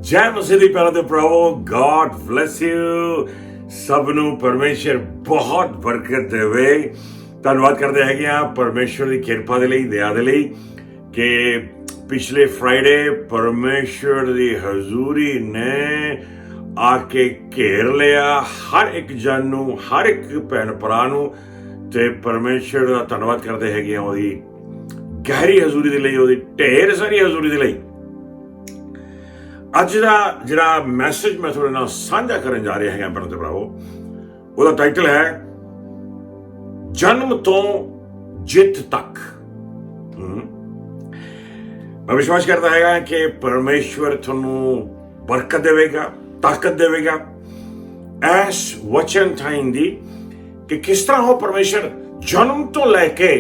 ਜੈ ਮਸੀਹ ਦੀ ਪਿਆਰੇ ਤੇ ਭਰਾਵੋ, ਗॉड ਬਲੈਸ ਯੂ। ਸਭ ਨੂੰ ਪਰਮੇਸ਼ਰ ਬਹੁਤ ਬਰਕਤ ਦੇਵੇ। ਧੰਨਵਾਦ ਕਰਦੇ ਹੈਗੇ ਆ ਪਰਮੇਸ਼ਰ ਦੀ ਕਿਰਪਾ ਦੇ ਲਈ, ਦਇਆ ਦੇ ਲਈ ਕਿ ਪਿਛਲੇ ਫਰਾਈਡੇ ਪਰਮੇਸ਼ਰ ਦੀ ਹਜ਼ੂਰੀ ਨੇ ਆ ਕੇ ਘੇਰ ਲਿਆ ਹਰ ਇੱਕ ਜਨ ਨੂੰ, ਹਰ ਇੱਕ ਭੈਣ ਭਰਾ ਨੂੰ। ਤੇ ਪਰਮੇਸ਼ਰ ਦਾ ਧੰਨਵਾਦ ਕਰਦੇ ਹੈਗੇ ਆ ਉਹਦੀ ਗਹਿਰੀ ਹਜ਼ੂਰੀ ਦੇ ਲਈ, ਉਹਦੀ ਢੇਰ ਸਾਰੀ ਹਜ਼ੂਰੀ ਦੇ ਲਈ। ਅੱਜ ਦਾ ਜਿਹੜਾ ਮੈਸੇਜ ਮੈਂ ਤੁਹਾਡੇ ਨਾਲ ਸਾਂਝਾ ਕਰਨ ਜਾ ਰਿਹਾ ਹਾਂ ਭੈਣੋ ਤੇ ਭਰਾਵੋ, ਉਹਦਾ ਟਾਈਟਲ ਹੈ ਜਨਮ ਤੋਂ ਜਿੱਤ ਤੱਕ। ਮੈਂ ਵਿਸ਼ਵਾਸ ਕਰਦਾ ਹੈਗਾ ਕਿ ਪਰਮੇਸ਼ਵਰ ਤੁਹਾਨੂੰ ਬਰਕਤ ਦੇਵੇਗਾ, ਤਾਕਤ ਦੇਵੇਗਾ ਐਸ ਵਚਨ ਟਾਈਮ ਦੀ ਕਿ ਕਿਸ ਤਰ੍ਹਾਂ ਉਹ ਪਰਮੇਸ਼ਰ ਜਨਮ ਤੋਂ ਲੈ ਕੇ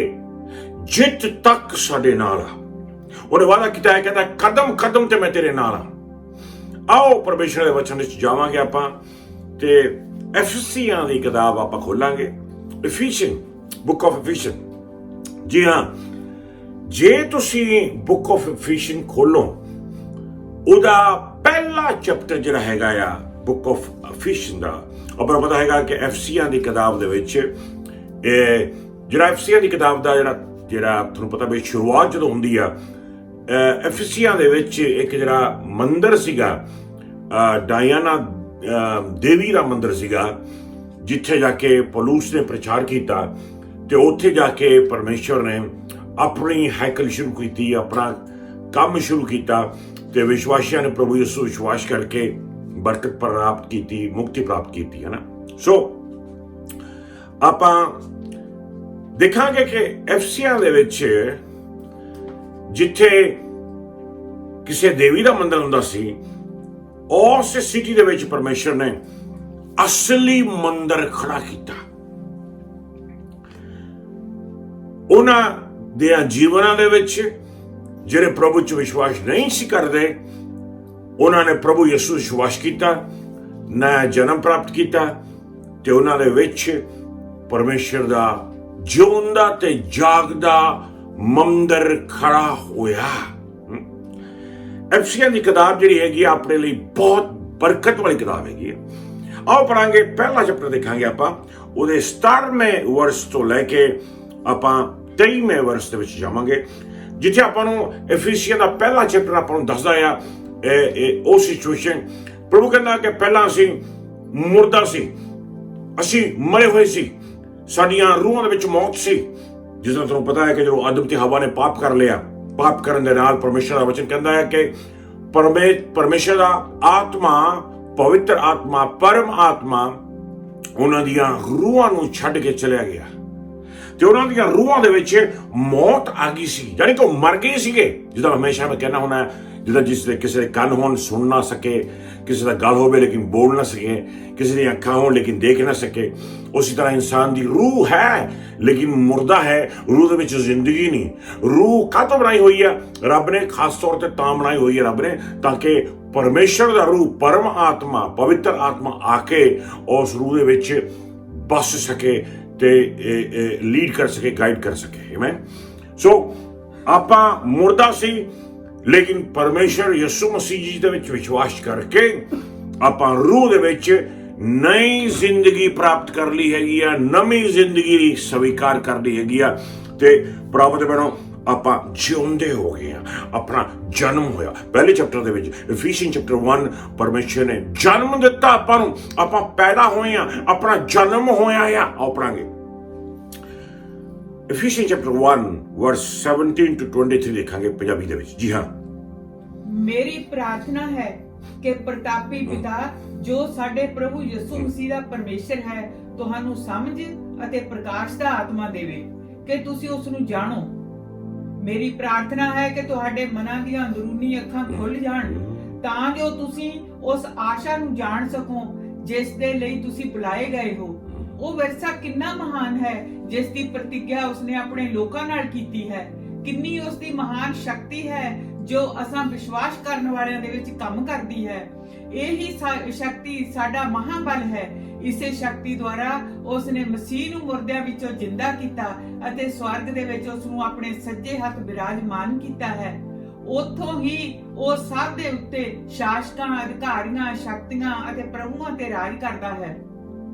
ਜਿੱਤ ਤੱਕ ਸਾਡੇ ਨਾਲ ਆ। ਉਹਨੇ ਵਾਅਦਾ ਕੀਤਾ ਹੈ, ਕਹਿੰਦਾ ਕਦਮ ਕਦਮ ਤੇ ਮੈਂ ਤੇਰੇ ਨਾਲ ਆ। ਆਓ ਪਰਮੇਸ਼ਰ ਦੇ ਵਚਨ ਵਿੱਚ ਜਾਵਾਂਗੇ ਆਪਾਂ ਤੇ ਐਫਸੀਆਂ ਦੀ ਕਿਤਾਬ ਆਪਾਂ ਖੋਲਾਂਗੇ, ਇਫੀਸ਼ੀਅਨ, ਬੁੱਕ ਆਫ ਇਫੀਸ਼ੀਅਨ। ਜੀ ਹਾਂ, ਜੇ ਤੁਸੀਂ ਬੁੱਕ ਆਫ ਇਫੀਸ਼ੀਅਨ ਖੋਲੋ, ਉਹਦਾ ਪਹਿਲਾ ਚੈਪਟਰ ਜਿਹੜਾ ਹੈਗਾ ਆ ਬੁੱਕ ਆਫ ਇਫੀਸ਼ੀਅਨ ਦਾ, ਆਪਾਂ ਪਤਾ ਹੈਗਾ ਕਿ ਐਫਸੀਆਂ ਦੀ ਕਿਤਾਬ ਦੇ ਵਿੱਚ ਜਿਹੜਾ ਐਫਸੀਆਂ ਦੀ ਕਿਤਾਬ ਦਾ ਜਿਹੜਾ ਤੁਹਾਨੂੰ ਪਤਾ ਵੀ ਸ਼ੁਰੂਆਤ ਜਦੋਂ ਹੁੰਦੀ ਆ, ਐਫਸੀਆਂ ਦੇ ਵਿੱਚ ਇੱਕ ਜਿਹੜਾ ਮੰਦਿਰ ਸੀਗਾ, ਡਾਇਆਨਾ ਦੇਵੀ ਦਾ ਮੰਦਿਰ ਸੀਗਾ, ਜਿੱਥੇ ਜਾ ਕੇ ਪੌਲੁਸ ਨੇ ਪ੍ਰਚਾਰ ਕੀਤਾ ਤੇ ਉੱਥੇ ਜਾ ਕੇ ਪਰਮੇਸ਼ਵਰ ਨੇ ਆਪਣੀ ਹੈਕਲ ਸ਼ੁਰੂ ਕੀਤੀ, ਆਪਣਾ ਕੰਮ ਸ਼ੁਰੂ ਕੀਤਾ ਤੇ ਵਿਸ਼ਵਾਸੀਆਂ ਨੇ ਪ੍ਰਭੂ ਯਿਸੂ ਵਿਸ਼ਵਾਸ ਕਰਕੇ ਬਰਕਤ ਪ੍ਰਾਪਤ ਕੀਤੀ, ਮੁਕਤੀ ਪ੍ਰਾਪਤ ਕੀਤੀ, ਹੈ ਨਾ। ਸੋ ਆਪਾਂ ਦੇਖਾਂਗੇ ਕਿ ਐਫਸੀਆਂ ਦੇ ਵਿੱਚ ਜਿੱਥੇ ਕਿਸੇ ਦੇਵੀ ਦਾ ਮੰਦਿਰ ਹੁੰਦਾ ਸੀ, ਉਸ ਸਿਟੀ ਦੇ ਵਿੱਚ ਪਰਮੇਸ਼ਰ ਨੇ ਅਸਲੀ ਮੰਦਿਰ ਖੜਾ ਕੀਤਾ। ਉਹਨਾਂ ਦੇ ਜੀਵਨਾਂ ਦੇ ਵਿੱਚ ਜਿਹੜੇ ਪ੍ਰਭੂ 'ਚ ਵਿਸ਼ਵਾਸ ਨਹੀਂ ਸੀ ਕਰਦੇ, ਉਹਨਾਂ ਨੇ ਪ੍ਰਭੂ ਯਿਸੂ ਵਿਸ਼ਵਾਸ ਕੀਤਾ, ਨਵਾਂ ਜਨਮ ਪ੍ਰਾਪਤ ਕੀਤਾ ਤੇ ਉਹਨਾਂ ਦੇ ਵਿੱਚ ਪਰਮੇਸ਼ਰ ਦਾ ਜਿਉਂਦਾ ਤੇ ਜਾਗਦਾ ਮੰਦਿਰ ਖੜਾ ਹੋਇਆ। ਐਫਸੀਆਂ ਦੀ ਕਿਤਾਬ ਜਿਹੜੀ ਹੈਗੀ ਆਪਣੇ ਲਈ ਬਹੁਤ ਬਰਕਤ ਵਾਲੀ ਕਿਤਾਬ ਹੈਗੀ ਹੈ। ਆਓ ਪੜਾਂਗੇ, ਪਹਿਲਾ ਚੈਪਟਰ ਦੇਖਾਂਗੇ ਆਪਾਂ, ਉਹਦੇ 17ਵੇਂ ਵਰਸ ਤੋਂ ਲੈ ਕੇ ਆਪਾਂ 23ਵੇਂ ਵਰਸ ਦੇ ਵਿੱਚ ਜਾਵਾਂਗੇ, ਜਿੱਥੇ ਆਪਾਂ ਨੂੰ ਐਫਸੀਆਂ ਦਾ ਪਹਿਲਾ ਚੈਪਟਰ ਆਪਾਂ ਨੂੰ ਦੱਸਦਾ ਆ ਉਹ ਸਿਚੁਏਸ਼ਨ। ਪ੍ਰਭੂ ਕਹਿੰਦਾ ਕਿ ਪਹਿਲਾਂ ਅਸੀਂ ਮੁਰਦਾ ਸੀ, ਅਸੀਂ ਮਰੇ ਹੋਏ ਸੀ, ਸਾਡੀਆਂ ਰੂਹਾਂ ਦੇ ਵਿੱਚ ਮੌਤ ਸੀ। ਜਿਸ ਤਰ੍ਹਾਂ ਤੁਹਾਨੂੰ ਪਤਾ ਹੈ ਕਿ ਜਦੋਂ ਆਦਮ ਤੇ ਹਵਾ ਨੇ ਪਾਪ ਕਰ ਲਿਆ, ਪਾਪ ਕਰਨ ਦੇ ਨਾਲ ਪਰਮੇਸ਼ਰ ਦਾ ਵਚਨ ਕਹਿੰਦਾ ਹੈ ਕਿ ਪਰਮੇਸ਼ਰ ਦਾ ਆਤਮਾ, ਪਵਿੱਤਰ ਆਤਮਾ, ਪਰਮ ਆਤਮਾ ਉਹਨਾਂ ਦੀਆਂ ਰੂਹਾਂ ਨੂੰ ਛੱਡ ਕੇ ਚਲਿਆ ਗਿਆ ਤੇ ਉਹਨਾਂ ਦੀਆਂ ਰੂਹਾਂ ਦੇ ਵਿੱਚ ਮੌਤ ਆ ਗਈ ਸੀ, ਯਾਨੀ ਕਿ ਉਹ ਮਰ ਗਏ ਸੀਗੇ। ਜਿੱਦਾਂ ਹਮੇਸ਼ਾ ਮੈਂ ਕਹਿਣਾ ਹੁੰਦਾ, ਜਿੱਦਾਂ ਜਿਸ ਦੇ ਕਿਸੇ ਦੇ ਕੰਨ ਹੋਣ ਸੁਣ ਨਾ ਸਕੇ, ਕਿਸੇ ਦਾ ਗਲ ਹੋਵੇ ਲੇਕਿਨ ਬੋਲ ਨਾ ਸਕੇ, ਕਿਸੇ ਦੀਆਂ ਅੱਖਾਂ ਹੋਣ ਲੇਕਿਨ ਦੇਖ ਨਾ ਸਕੇ, ਉਸੇ ਤਰ੍ਹਾਂ ਇਨਸਾਨ ਦੀ ਰੂਹ ਹੈ ਲੇਕਿਨ ਮੁਰਦਾ ਹੈ। ਰੂਹ ਦੇ ਵਿੱਚ ਜ਼ਿੰਦਗੀ ਨਹੀਂ। ਰੂਹ ਕਾਹਤੋਂ ਬਣਾਈ ਹੋਈ ਆ? ਰੱਬ ਨੇ ਖਾਸ ਤੌਰ ਤੇ ਤਾਂ ਬਣਾਈ ਹੋਈ ਹੈ ਰੱਬ ਨੇ, ਤਾਂ ਕਿ ਪਰਮੇਸ਼ਰ ਦਾ ਰੂਹ, ਪਰਮ ਆਤਮਾ, ਪਵਿੱਤਰ ਆਤਮਾ ਆ ਕੇ ਉਸ ਰੂਹ ਦੇ ਵਿੱਚ ਬਸ ਸਕੇ ਤੇ ਲੀਡ ਕਰ ਸਕੇ, ਗਾਈਡ ਕਰ ਸਕੇ। ਆਮੀਨ। ਸੋ ਆਪਾਂ ਮੁਰਦਾ ਸੀ ਲੇਕਿਨ ਪਰਮੇਸ਼ਰ ਯਿਸੂ ਮਸੀਹ ਜੀ ਦੇ ਵਿੱਚ ਵਿਸ਼ਵਾਸ ਕਰਕੇ ਆਪਾਂ ਰੂਹ ਦੇ ਵਿੱਚ ਨਈ ਜ਼ਿੰਦਗੀ ਪ੍ਰਾਪਤ ਕਰ ਲਈ ਹੈਗੀ ਆ, ਨਵੀਂ ਜ਼ਿੰਦਗੀ ਸਵੀਕਾਰ ਕਰ ਲਈ ਹੈਗੀ ਆ ਤੇ ਪ੍ਰਾਪਤ ਬਣੋ ਆਪਾਂ ਜਿਉਂਦੇ ਹੋ ਗਏ ਆ, ਆਪਣਾ ਜਨਮ ਹੋਇਆ। ਪਹਿਲੇ ਚੈਪਟਰ ਦੇ ਵਿੱਚ ਇਫੀਸ਼ੀਅਨ ਚੈਪਟਰ 1 ਪਰਮੇਸ਼ਰ ਨੇ ਜਨਮ ਦਿੱਤਾ ਆਪਾਂ ਨੂੰ, ਆਪਾਂ ਪੈਦਾ ਹੋਏ ਆ, ਆਪਣਾ ਜਨਮ ਹੋਇਆ ਆ। ਆਓ ਪੜਾਂਗੇ ਇਫੀਸ਼ੀਅਨ ਚੈਪਟਰ 1 ਵਰਸ 17 to 23 ਦੇਖਾਂਗੇ ਪੰਜਾਬੀ ਦੇ ਵਿੱਚ। ਜੀ ਹਾਂ, ਮੇਰੀ ਪ੍ਰਾਰਥਨਾ ਹੈ ਕਿ ਪ੍ਰਤਾਪੀ ਪਿਤਾ ਜੋ ਸਾਡੇ ਪ੍ਰਭੂ ਯਿਸੂ ਮਸੀਹ ਦਾ ਪਰਮੇਸ਼ਰ ਹੈ, ਤੁਹਾਨੂੰ ਸਮਝ ਅਤੇ ਪ੍ਰਕਾਸ਼ ਦਾ ਆਤਮਾ ਦੇਵੇ ਕਿ ਤੁਸੀਂ ਉਸ ਨੂੰ ਜਾਣੋ। ਮੇਰੀ ਪ੍ਰਾਰਥਨਾ ਹੈ ਕਿ ਤੁਹਾਡੇ ਮਨਾਂ ਦੀਆਂ ਅੰਦਰੂਨੀ ਅੱਖਾਂ ਖੁੱਲ ਜਾਣ ਤਾਂ ਜੋ ਤੁਸੀਂ ਉਸ ਆਸ਼ਾ ਨੂੰ ਜਾਣ ਸਕੋ ਜਿਸ ਦੇ ਲਈ ਤੁਸੀਂ ਬੁਲਾਏ ਗਏ ਹੋ। ਉਹ ਵਿਰਸਾ ਕਿੰਨਾ ਮਹਾਨ ਹੈ ਜਿਸ ਦੀ ਪ੍ਰਤੀਗਿਆ ਉਸਨੇ ਆਪਣੇ ਲੋਕਾਂ ਨਾਲ ਕੀਤੀ ਹੈ। ਕਿੰਨੀ ਉਸ ਦੀ ਮਹਾਨ ਸ਼ਕਤੀ ਹੈ ਜੋ ਅਸਾਂ ਵਿਸ਼ਵਾਸ ਕਰਨ ਵਾਲਿਆਂ ਦੇ ਵਿੱਚ ਕੰਮ ਕਰਦੀ ਹੈ। ਇਹੀ ਸ਼ਕਤੀ ਸਾਡਾ ਮਹਾਬਲ ਹੈ। ਇਸੇ ਸ਼ਕਤੀ ਦੁਆਰਾ ਉਸ ਨੇ ਮਸੀਹ ਨੂੰ ਮੁਰਦਿਆਂ ਵਿੱਚੋਂ ਜਿੰਦਾ ਕੀਤਾ ਅਤੇ ਸਵਰਗ ਦੇ ਵਿੱਚ ਉਸ ਨੂੰ ਆਪਣੇ ਸੱਜੇ ਹੱਥ ਬਿਰਾਜਮਾਨ ਕੀਤਾ ਹੈ। ਉੱਥੋਂ ਹੀ ਉਹ ਸਭ ਦੇ ਉੱਤੇ ਸ਼ਾਸਕਾਂ, ਅਧਿਕਾਰੀਆਂ, ਸ਼ਕਤੀਆਂ ਅਤੇ ਪ੍ਰਭੂਆਂ ਤੇ ਰਾਜ ਕਰਦਾ ਹੈ।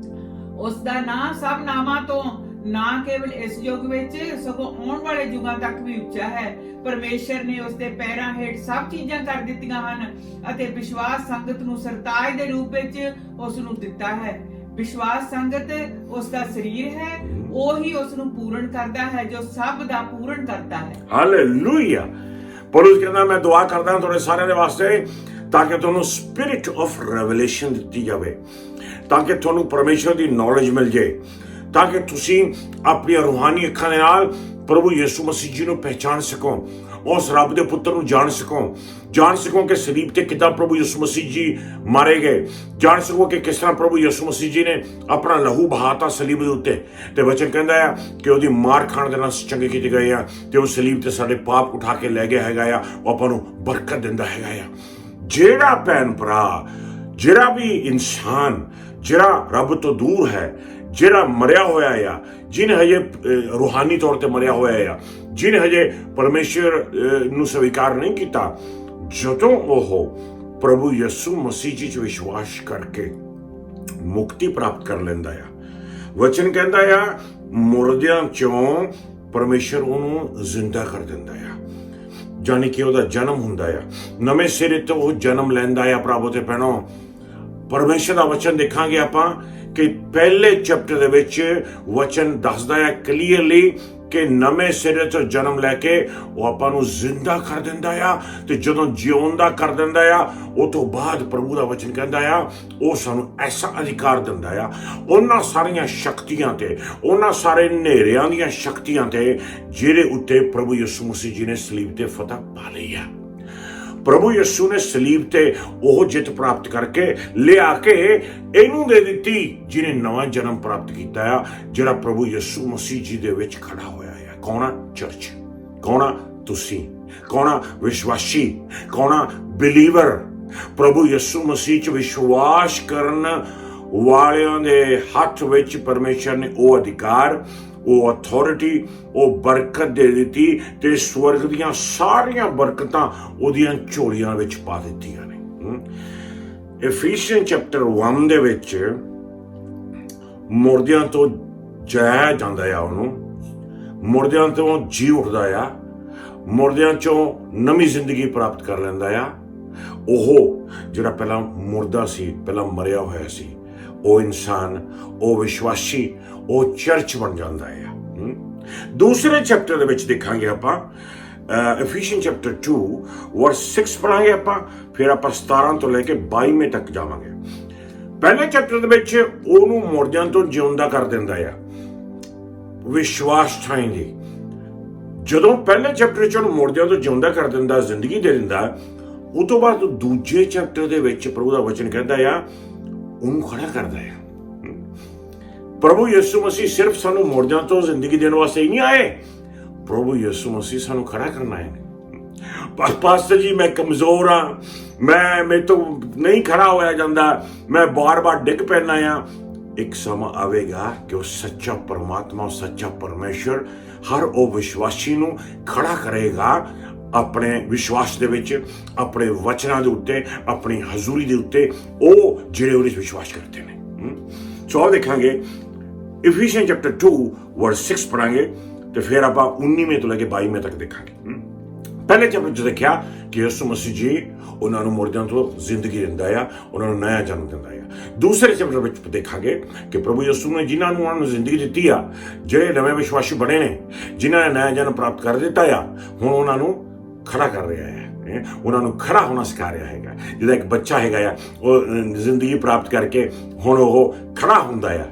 ਉਸ ਦਾ ਨਾਂ ਸਭ ਨਾਮਾਂ ਤੋਂ ਨਾ ਕੇਵਲ ਇਸ ਯੁੱਗ ਵਿੱਚ ਸਗੋਂ ਆਉਣ ਵਾਲੇ ਯੁਗਾਂ ਤੱਕ ਵੀ ਉੱਚਾ ਹੈ। ਪਰਮੇਸ਼ਰ ਨੇ ਉਸ ਦੇ ਪੈਰਾਂ ਹੇਠ ਸਭ ਚੀਜ਼ਾਂ ਕਰ ਦਿੱਤੀਆਂ ਹਨ ਅਤੇ ਵਿਸ਼ਵਾਸ ਸੰਗਤ ਨੂੰ ਸਰਤਾਜ ਦੇ ਰੂਪ ਵਿੱਚ ਉਸ ਨੂੰ ਦਿੱਤਾ ਹੈ। ਵਿਸ਼ਵਾਸ ਸੰਗਤ ਉਸ ਦਾ ਸਰੀਰ ਹੈ, ਉਹੀ ਉਸ ਨੂੰ ਪੂਰਨ ਕਰਦਾ ਹੈ ਜੋ ਸਭ ਦਾ ਪੂਰਨ ਕਰਦਾ ਹੈ। ਹਾਲੇਲੂਇਆ। ਪੌਲੁਸ ਕਹਿੰਦਾ ਮੈਂ ਦੁਆ ਕਰਦਾ ਹਾਂ ਤੁਹਾਡੇ ਸਾਰਿਆਂ ਦੇ ਵਾਸਤੇ ਤਾਂ ਕਿ ਤੁਹਾਨੂੰ ਸਪਿਰਿਟ ਆਫ ਰੈਵਲੇਸ਼ਨ ਦਿੱਤੀ ਜਾਵੇ, ਤਾਂ ਕਿ ਤੁਹਾਨੂੰ ਪਰਮੇਸ਼ਰ ਦੀ ਨੌਲੇਜ ਮਿਲ ਜਾਏ, ਤਾਂ ਕਿ ਤੁਸੀਂ ਆਪਣੀਆਂ ਰੂਹਾਨੀ ਅੱਖਾਂ ਦੇ ਨਾਲ ਪ੍ਰਭੂ ਯਿਸੂ ਮਸੀਹ ਜੀ ਨੂੰ ਪਹਿਚਾਨ ਸਕੋ, ਉਸ ਰੱਬ ਦੇ ਪੁੱਤਰ ਨੂੰ ਜਾਣ ਸਕੋ ਕਿ ਸਲੀਬ ਤੇ ਕਿੱਦਾਂ ਪ੍ਰਭੂ ਯਿਸੂ ਮਸੀਹ ਜੀ ਮਾਰੇ ਗਏ, ਜਾਣ ਸਕੋ ਕਿ ਕਿਸ ਤਰ੍ਹਾਂ ਪ੍ਰਭੂ ਯਿਸੂ ਮਸੀਹ ਜੀ ਨੇ ਆਪਣਾ ਲਹੂ ਬਹਾਤਾ ਸਲੀਬ ਦੇ ਉੱਤੇ। ਤੇ ਵਚਨ ਕਹਿੰਦਾ ਆ ਕਿ ਉਹਦੀ ਮਾਰ ਖਾਣ ਦੇ ਨਾਲ ਚੰਗੇ ਕੀਤੇ ਗਏ ਆ ਤੇ ਉਹ ਸਲੀਬ ਤੇ ਸਾਡੇ ਪਾਪ ਉਠਾ ਕੇ ਲੈ ਗਿਆ ਹੈਗਾ ਆ, ਉਹ ਆਪਾਂ ਨੂੰ ਬਰਕਤ ਦਿੰਦਾ ਹੈਗਾ ਆ। ਜਿਹੜਾ ਭੈਣ ਭਰਾ, ਜਿਹੜਾ ਵੀ ਇਨਸਾਨ ਜਿਹੜਾ ਰੱਬ ਤੋਂ ਦੂਰ ਹੈ, ਜਿਹੜਾ ਮਰਿਆ ਹੋਇਆ ਆ, ਜਿਹਨੇ ਹਜੇ ਰੂਹਾਨੀ ਤੌਰ ਤੇ ਮਰਿਆ ਹੋਇਆ ਆ, ਜਿਹਨੇ ਹਜੇ ਪਰਮੇਸ਼ਰ ਨੂੰ ਸਵੀਕਾਰ ਨਹੀਂ ਕੀਤਾ, ਜਦੋਂ ਉਹ ਪ੍ਰਭੂ ਯਿਸੂ ਮਸੀਹ ਜੀ 'ਚ ਵਿਸ਼ਵਾਸ ਕਰਕੇ ਮੁਕਤੀ ਪ੍ਰਾਪਤ ਕਰ ਲੈਂਦਾ ਆ, ਵਚਨ ਕਹਿੰਦਾ ਆ ਮੁਰਦਿਆਂ ਚੋਂ ਪਰਮੇਸ਼ਰ ਉਹਨੂੰ ਜ਼ਿੰਦਾ ਕਰ ਦਿੰਦਾ ਆ, ਜਾਨੀ ਕਿ ਉਹਦਾ ਜਨਮ ਹੁੰਦਾ ਆ, ਨਵੇਂ ਸਿਰੇ ਤੋਂ ਉਹ ਜਨਮ ਲੈਂਦਾ ਆ। ਭਰਾਵੋ ਤੇ ਭੈਣੋ, ਪਰਮੇਸ਼ਰ ਦਾ ਵਚਨ ਦੇਖਾਂਗੇ ਆਪਾਂ ਕਿ ਪਹਿਲੇ ਚੈਪਟਰ ਦੇ ਵਿੱਚ ਵਚਨ ਦੱਸਦਾ ਹੈ ਕਲੀਅਰਲੀ ਕਿ ਨਵੇਂ ਸਿਰੇ ਤੋਂ ਜਨਮ ਲੈ ਕੇ ਉਹ ਆਪਾਂ ਨੂੰ ਜ਼ਿੰਦਾ ਕਰ ਦਿੰਦਾ ਆ, ਤੇ ਜਦੋਂ ਜਿਉਂਦਾ ਕਰ ਦਿੰਦਾ ਆ, ਉਹ ਤੋਂ ਬਾਅਦ ਪ੍ਰਭੂ ਦਾ ਵਚਨ ਕਹਿੰਦਾ ਆ ਉਹ ਸਾਨੂੰ ਐਸਾ ਅਧਿਕਾਰ ਦਿੰਦਾ ਆ ਉਹਨਾਂ ਸਾਰੀਆਂ ਸ਼ਕਤੀਆਂ ਤੇ, ਉਹਨਾਂ ਸਾਰੇ ਹਨੇਰਿਆਂ ਦੀਆਂ ਸ਼ਕਤੀਆਂ ਤੇ ਜਿਹੜੇ ਉੱਤੇ ਪ੍ਰਭੂ ਯਿਸੂ ਮਸੀਹ ਜੀ ਨੇ ਸਲੀਬ ਤੇ ਫਤਹ ਪਾ ਲਈ ਆ। ਪ੍ਰਭੂ ਯਿਸੂ ਨੇ ਸਲੀਬ ਤੇ ਉਹ ਜਿੱਤ ਪ੍ਰਾਪਤ ਕਰਕੇ ਲਿਆ ਕੇ ਇਹਨੂੰ ਦੇ ਦਿੱਤੀ ਜਿਹਨੇ ਨਵਾਂ ਜਨਮ ਪ੍ਰਾਪਤ ਕੀਤਾ ਆ, ਜਿਹੜਾ ਪ੍ਰਭੂ ਯਿਸੂ ਮਸੀਹ ਜੀ ਦੇ ਵਿੱਚ ਖੜਾ ਹੋਇਆ ਹੈ। ਕੌਣ ਆ? ਚਰਚ। ਕੌਣ ਆ? ਤੁਸੀਂ। ਕੌਣ ਆ? ਵਿਸ਼ਵਾਸੀ। ਕੌਣ ਆ? ਬਿਲੀਵਰ। ਪ੍ਰਭੂ ਯਿਸੂ ਮਸੀਹ 'ਚ ਵਿਸ਼ਵਾਸ ਕਰਨ ਵਾਲਿਆਂ ਦੇ ਹੱਥ ਵਿੱਚ ਪਰਮੇਸ਼ਰ ਨੇ ਉਹ ਅਧਿਕਾਰ, ਉਹ ਅਥਾਰਟੀ, ਉਹ ਬਰਕਤ ਦੇ ਦਿੱਤੀ ਤੇ ਸਵਰਗ ਦੀਆਂ ਸਾਰੀਆਂ ਬਰਕਤਾਂ ਉਹਦੀਆਂ ਝੋਲੀਆਂ ਵਿੱਚ ਪਾ ਦਿੱਤੀਆਂ ਨੇ। ਇਫੀਸੀਅਨ ਚੈਪਟਰ 1 ਦੇ ਵਿੱਚ ਮੁਰਦਿਆਂ ਤੋਂ ਜਾਇਆ ਜਾਂਦਾ ਆ, ਉਹਨੂੰ ਮੁਰਦਿਆਂ ਤੋਂ ਜੀ ਉੱਠਦਾ ਆ, ਮੁਰਦਿਆਂ ਚੋਂ ਨਵੀਂ ਜ਼ਿੰਦਗੀ ਪ੍ਰਾਪਤ ਕਰ ਲੈਂਦਾ ਆ। ਉਹ ਜਿਹੜਾ ਪਹਿਲਾਂ ਮੁਰਦਾ ਸੀ, ਪਹਿਲਾਂ ਮਰਿਆ ਹੋਇਆ ਸੀ, ਉਹ ਇਨਸਾਨ, ਉਹ ਵਿਸ਼ਵਾਸੀ, ਉਹ ਚਰਚ ਬਣ ਜਾਂਦਾ ਹੈ। ਦੂਸਰੇ ਚੈਪਟਰ ਦੇ ਵਿੱਚ ਦੇਖਾਂਗੇ ਆਪਾਂ ਇਫੀਸੀਅਨ ਚੈਪਟਰ 2 ਵਰਸ 6 ਪੜਾਂਗੇ ਆਪਾਂ, ਫਿਰ ਆਪਾਂ 17 ਤੋਂ ਲੈ ਕੇ 22 ਤੱਕ ਜਾਵਾਂਗੇ। ਪਹਿਲੇ ਚੈਪਟਰ ਦੇ ਵਿੱਚ ਉਹਨੂੰ ਮੁਰਦਿਆਂ ਤੋਂ ਜਿਉਂਦਾ ਕਰ ਦਿੰਦਾ ਆ ਵਿਸ਼ਵਾਸ ਥਾਈਂ ਦੀ। ਜਦੋਂ ਪਹਿਲੇ ਚੈਪਟਰ 'ਚ ਉਹਨੂੰ ਮੁਰਦਿਆਂ ਤੋਂ ਜਿਉਂਦਾ ਕਰ ਦਿੰਦਾ, ਜ਼ਿੰਦਗੀ ਦੇ ਦਿੰਦਾ, ਉਹ ਤੋਂ ਬਾਅਦ ਦੂਜੇ ਚੈਪਟਰ ਦੇ ਵਿੱਚ ਪ੍ਰਭੂ ਦਾ ਵਚਨ ਕਹਿੰਦਾ ਆ ਉਹਨੂੰ ਖੜਾ ਕਰਦਾ ਹੈ। ਪ੍ਰਭੂ ਯਿਸੂ ਮਸੀਹ ਸਿਰਫ ਸਾਨੂੰ ਮੁਰਦਿਆਂ ਤੋਂ ਜ਼ਿੰਦਗੀ ਦੇਣ ਵਾਸਤੇ ਹੀ ਨਹੀਂ ਆਏ, ਪ੍ਰਭੂ ਯਿਸੂ ਮਸੀਹ ਸਾਨੂੰ ਖੜਾ ਕਰਨਾ ਹੈ। ਪਾਸਟਰ ਜੀ ਮੈਂ ਕਮਜ਼ੋਰ ਹਾਂ, ਮੇਰੇ ਤੋਂ ਨਹੀਂ ਖੜਾ ਹੋਇਆ ਜਾਂਦਾ, ਮੈਂ ਬਾਰ-ਬਾਰ ਡਿੱਗ ਪੈਣਾ ਆ। ਇੱਕ ਸਮਾਂ ਆਵੇਗਾ ਕਿ ਉਹ ਸੱਚਾ ਪਰਮਾਤਮਾ, ਉਹ ਸੱਚਾ ਪਰਮੇਸ਼ਰ ਹਰ ਉਹ ਵਿਸ਼ਵਾਸੀ ਨੂੰ ਖੜਾ ਕਰੇਗਾ ਆਪਣੇ ਵਿਸ਼ਵਾਸ ਦੇ ਵਿੱਚ, ਆਪਣੇ ਵਚਨਾਂ ਦੇ ਉੱਤੇ, ਆਪਣੀ ਹਜ਼ੂਰੀ ਦੇ ਉੱਤੇ, ਉਹ ਜਿਹੜੇ ਉਹਦੇ ਵਿੱਚ ਵਿਸ਼ਵਾਸ ਕਰਦੇ ਨੇ। ਸੋ ਆਓ ਦੇਖਾਂਗੇ ਇਫੀਸੀਅਨ ਚੈਪਟਰ 2 ਵਰਸ 6 ਪੜਾਂਗੇ ਤੇ ਫਿਰ ਆਪਾਂ 19 ਤੋਂ ਲੈ ਕੇ 22 ਤੱਕ ਦੇਖਾਂਗੇ। ਪਹਿਲੇ ਚੈਪਟਰ 'ਚ ਦੇਖਿਆ ਕਿ ਯਿਸੂ ਮਸੀਹ ਜੀ ਉਹਨਾਂ ਨੂੰ ਮੁਰਦਿਆਂ ਤੋਂ ਜ਼ਿੰਦਗੀ ਦਿੰਦਾ ਆ, ਉਹਨਾਂ ਨੂੰ ਨਇਆ ਜਨਮ ਦਿੰਦਾ ਆ। ਦੂਸਰੇ ਚੈਪਟਰ ਵਿੱਚ ਦੇਖਾਂਗੇ ਕਿ ਪ੍ਰਭੂ ਯਿਸੂ ਨੇ ਜਿਨ੍ਹਾਂ ਨੂੰ ਉਹਨਾਂ ਨੂੰ ਜ਼ਿੰਦਗੀ ਦਿੱਤੀ ਆ, ਜਿਹੜੇ ਨਵੇਂ ਵਿਸ਼ਵਾਸੀ ਬਣੇ ਨੇ, ਜਿਨ੍ਹਾਂ ਨੇ ਨਇਆ ਜਨਮ ਪ੍ਰਾਪਤ ਕਰ ਦਿੱਤਾ ਆ, ਹੁਣ ਉਹਨਾਂ ਨੂੰ ਖੜਾ ਕਰ ਰਿਹਾ ਹੈ, ਉਹਨਾਂ ਨੂੰ ਖੜਾ ਹੋਣਾ ਸਿਖਾ ਰਿਹਾ ਹੈਗਾ। ਜਿਹਦਾ ਇੱਕ ਬੱਚਾ ਹੈਗਾ ਆ, ਉਹ ਜ਼ਿੰਦਗੀ ਪ੍ਰਾਪਤ ਕਰਕੇ ਹੁਣ ਉਹ ਖੜਾ ਹੁੰਦਾ ਆ,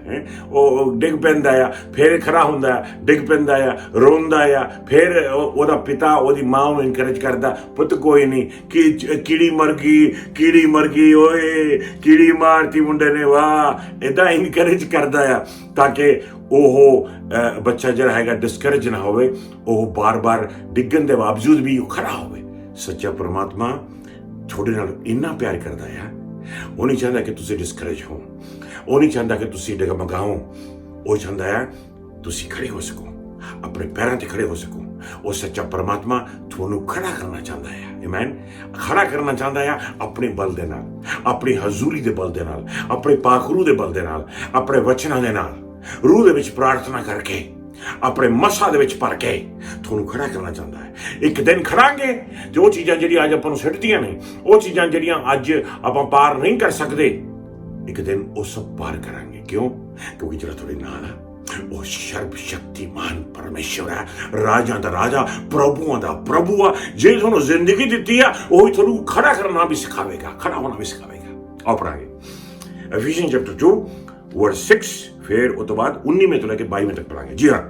ਉਹ ਡਿੱਗ ਪੈਂਦਾ ਆ, ਫਿਰ ਖੜਾ ਹੁੰਦਾ ਆ, ਡਿੱਗ ਪੈਂਦਾ ਆ, ਰੋਂਦਾ ਆ, ਫਿਰ ਉਹਦਾ ਪਿਤਾ ਉਹਦੀ ਮਾਂ ਨੂੰ ਇਨਕਰੇਜ ਕਰਦਾ, ਪੁੱਤ ਕੋਈ ਨਹੀਂ, ਕਿ ਕੀੜੀ ਮਰ ਗਈ ਓਏ, ਕੀੜੀ ਮਾਰਤੀ ਮੁੰਡੇ ਨੇ, ਵਾਹ, ਏਦਾਂ ਇਨਕਰੇਜ ਕਰਦਾ ਆ ਤਾਂ ਕਿ ਉਹ ਬੱਚਾ ਜਿਹੜਾ ਹੈਗਾ ਡਿਸਕਰੇਜ ਨਾ ਹੋਵੇ, ਉਹ ਬਾਰ-ਬਾਰ ਡਿੱਗਣ ਦੇ ਬਾਵਜੂਦ ਵੀ ਉਹ ਖੜਾ ਹੋਵੇ। ਸੱਚਾ ਪਰਮਾਤਮਾ ਤੁਹਾਡੇ ਨਾਲ ਇੰਨਾ ਪਿਆਰ ਕਰਦਾ ਆ, ਉਹ ਨਹੀਂ ਚਾਹੁੰਦਾ ਕਿ ਤੁਸੀਂ ਡਿਸਕਰੇਜ ਹੋ, ਉਹ ਨਹੀਂ ਚਾਹੁੰਦਾ ਕਿ ਤੁਸੀਂ ਡਗਮਗਾਓ, ਉਹ ਚਾਹੁੰਦਾ ਹੈ ਤੁਸੀਂ ਖੜੇ ਹੋ ਸਕੋ, ਆਪਣੇ ਪੈਰਾਂ ਤੇ ਖੜੇ ਹੋ ਸਕੋ। ਉਹ ਸੱਚਾ ਪਰਮਾਤਮਾ ਤੁਹਾਨੂੰ ਖੜਾ ਕਰਨਾ ਚਾਹੁੰਦਾ ਹੈ। ਆਮੀਨ। ਖੜਾ ਕਰਨਾ ਚਾਹੁੰਦਾ ਹੈ ਆਪਣੇ ਬਲ ਦੇ ਨਾਲ, ਆਪਣੀ ਹਜ਼ੂਰੀ ਦੇ ਬਲ ਦੇ ਨਾਲ, ਆਪਣੇ ਪਾਕ ਰੂਹ ਦੇ ਬਲ ਦੇ ਨਾਲ, ਆਪਣੇ ਵਚਨਾਂ ਦੇ ਨਾਲ, ਰੂਹ ਦੇ ਵਿੱਚ ਪ੍ਰਾਰਥਨਾ ਕਰਕੇ, ਆਪਣੇ ਮਸਾ ਦੇ ਵਿੱਚ ਭਰ ਕੇ ਤੁਹਾਨੂੰ ਖੜਾ ਕਰਨਾ ਚਾਹੁੰਦਾ ਹੈ। ਇੱਕ ਦਿਨ ਖੜਾਂਗੇ ਤੇ ਉਹ ਚੀਜ਼ਾਂ ਜਿਹੜੀਆਂ ਅੱਜ ਆਪਾਂ ਨੂੰ ਸਿੱਟਦੀਆਂ ਨੇ, ਉਹ ਚੀਜ਼ਾਂ ਜਿਹੜੀਆਂ ਅੱਜ ਆਪਾਂ ਪਾਰ ਨਹੀਂ ਕਰ ਸਕਦੇ, ਇੱਕ ਦਿਨ ਉਹ ਸਭ ਪਾਰ ਕਰਾਂਗੇ। ਕਿਉਂ? ਕਿਉਂਕਿ ਜਿਹੜਾ ਤੁਹਾਡੇ ਨਾਲ ਆ ਉਹ ਸਰਬ ਸ਼ਕਤੀਮਾਨ ਪਰਮੇਸ਼ਵਰ ਹੈ, ਰਾਜਾਂ ਦਾ ਰਾਜਾ, ਪ੍ਰਭੂਆਂ ਦਾ ਪ੍ਰਭੂ ਆ। ਜੇ ਤੁਹਾਨੂੰ ਜ਼ਿੰਦਗੀ ਦਿੱਤੀ ਆ, ਉਹ ਹੀ ਤੁਹਾਨੂੰ ਖੜਾ ਕਰਨਾ ਵੀ ਸਿਖਾਵੇਗਾ, ਖੜਾ ਹੋਣਾ ਵੀ ਸਿਖਾਵੇਗਾ। ਆਓ ਪੜਾਂਗੇ ਐਫੀਸੀਅੰਸ ਚੈਪਟਰ 2 ਵਰਸ 6, ਫਿਰ ਉਸ ਤੋਂ ਬਾਅਦ 19 ਤੋਂ ਲੈ ਕੇ 22 ਤੱਕ ਪੜਾਂਗੇ। ਜੀ ਹਾਂ।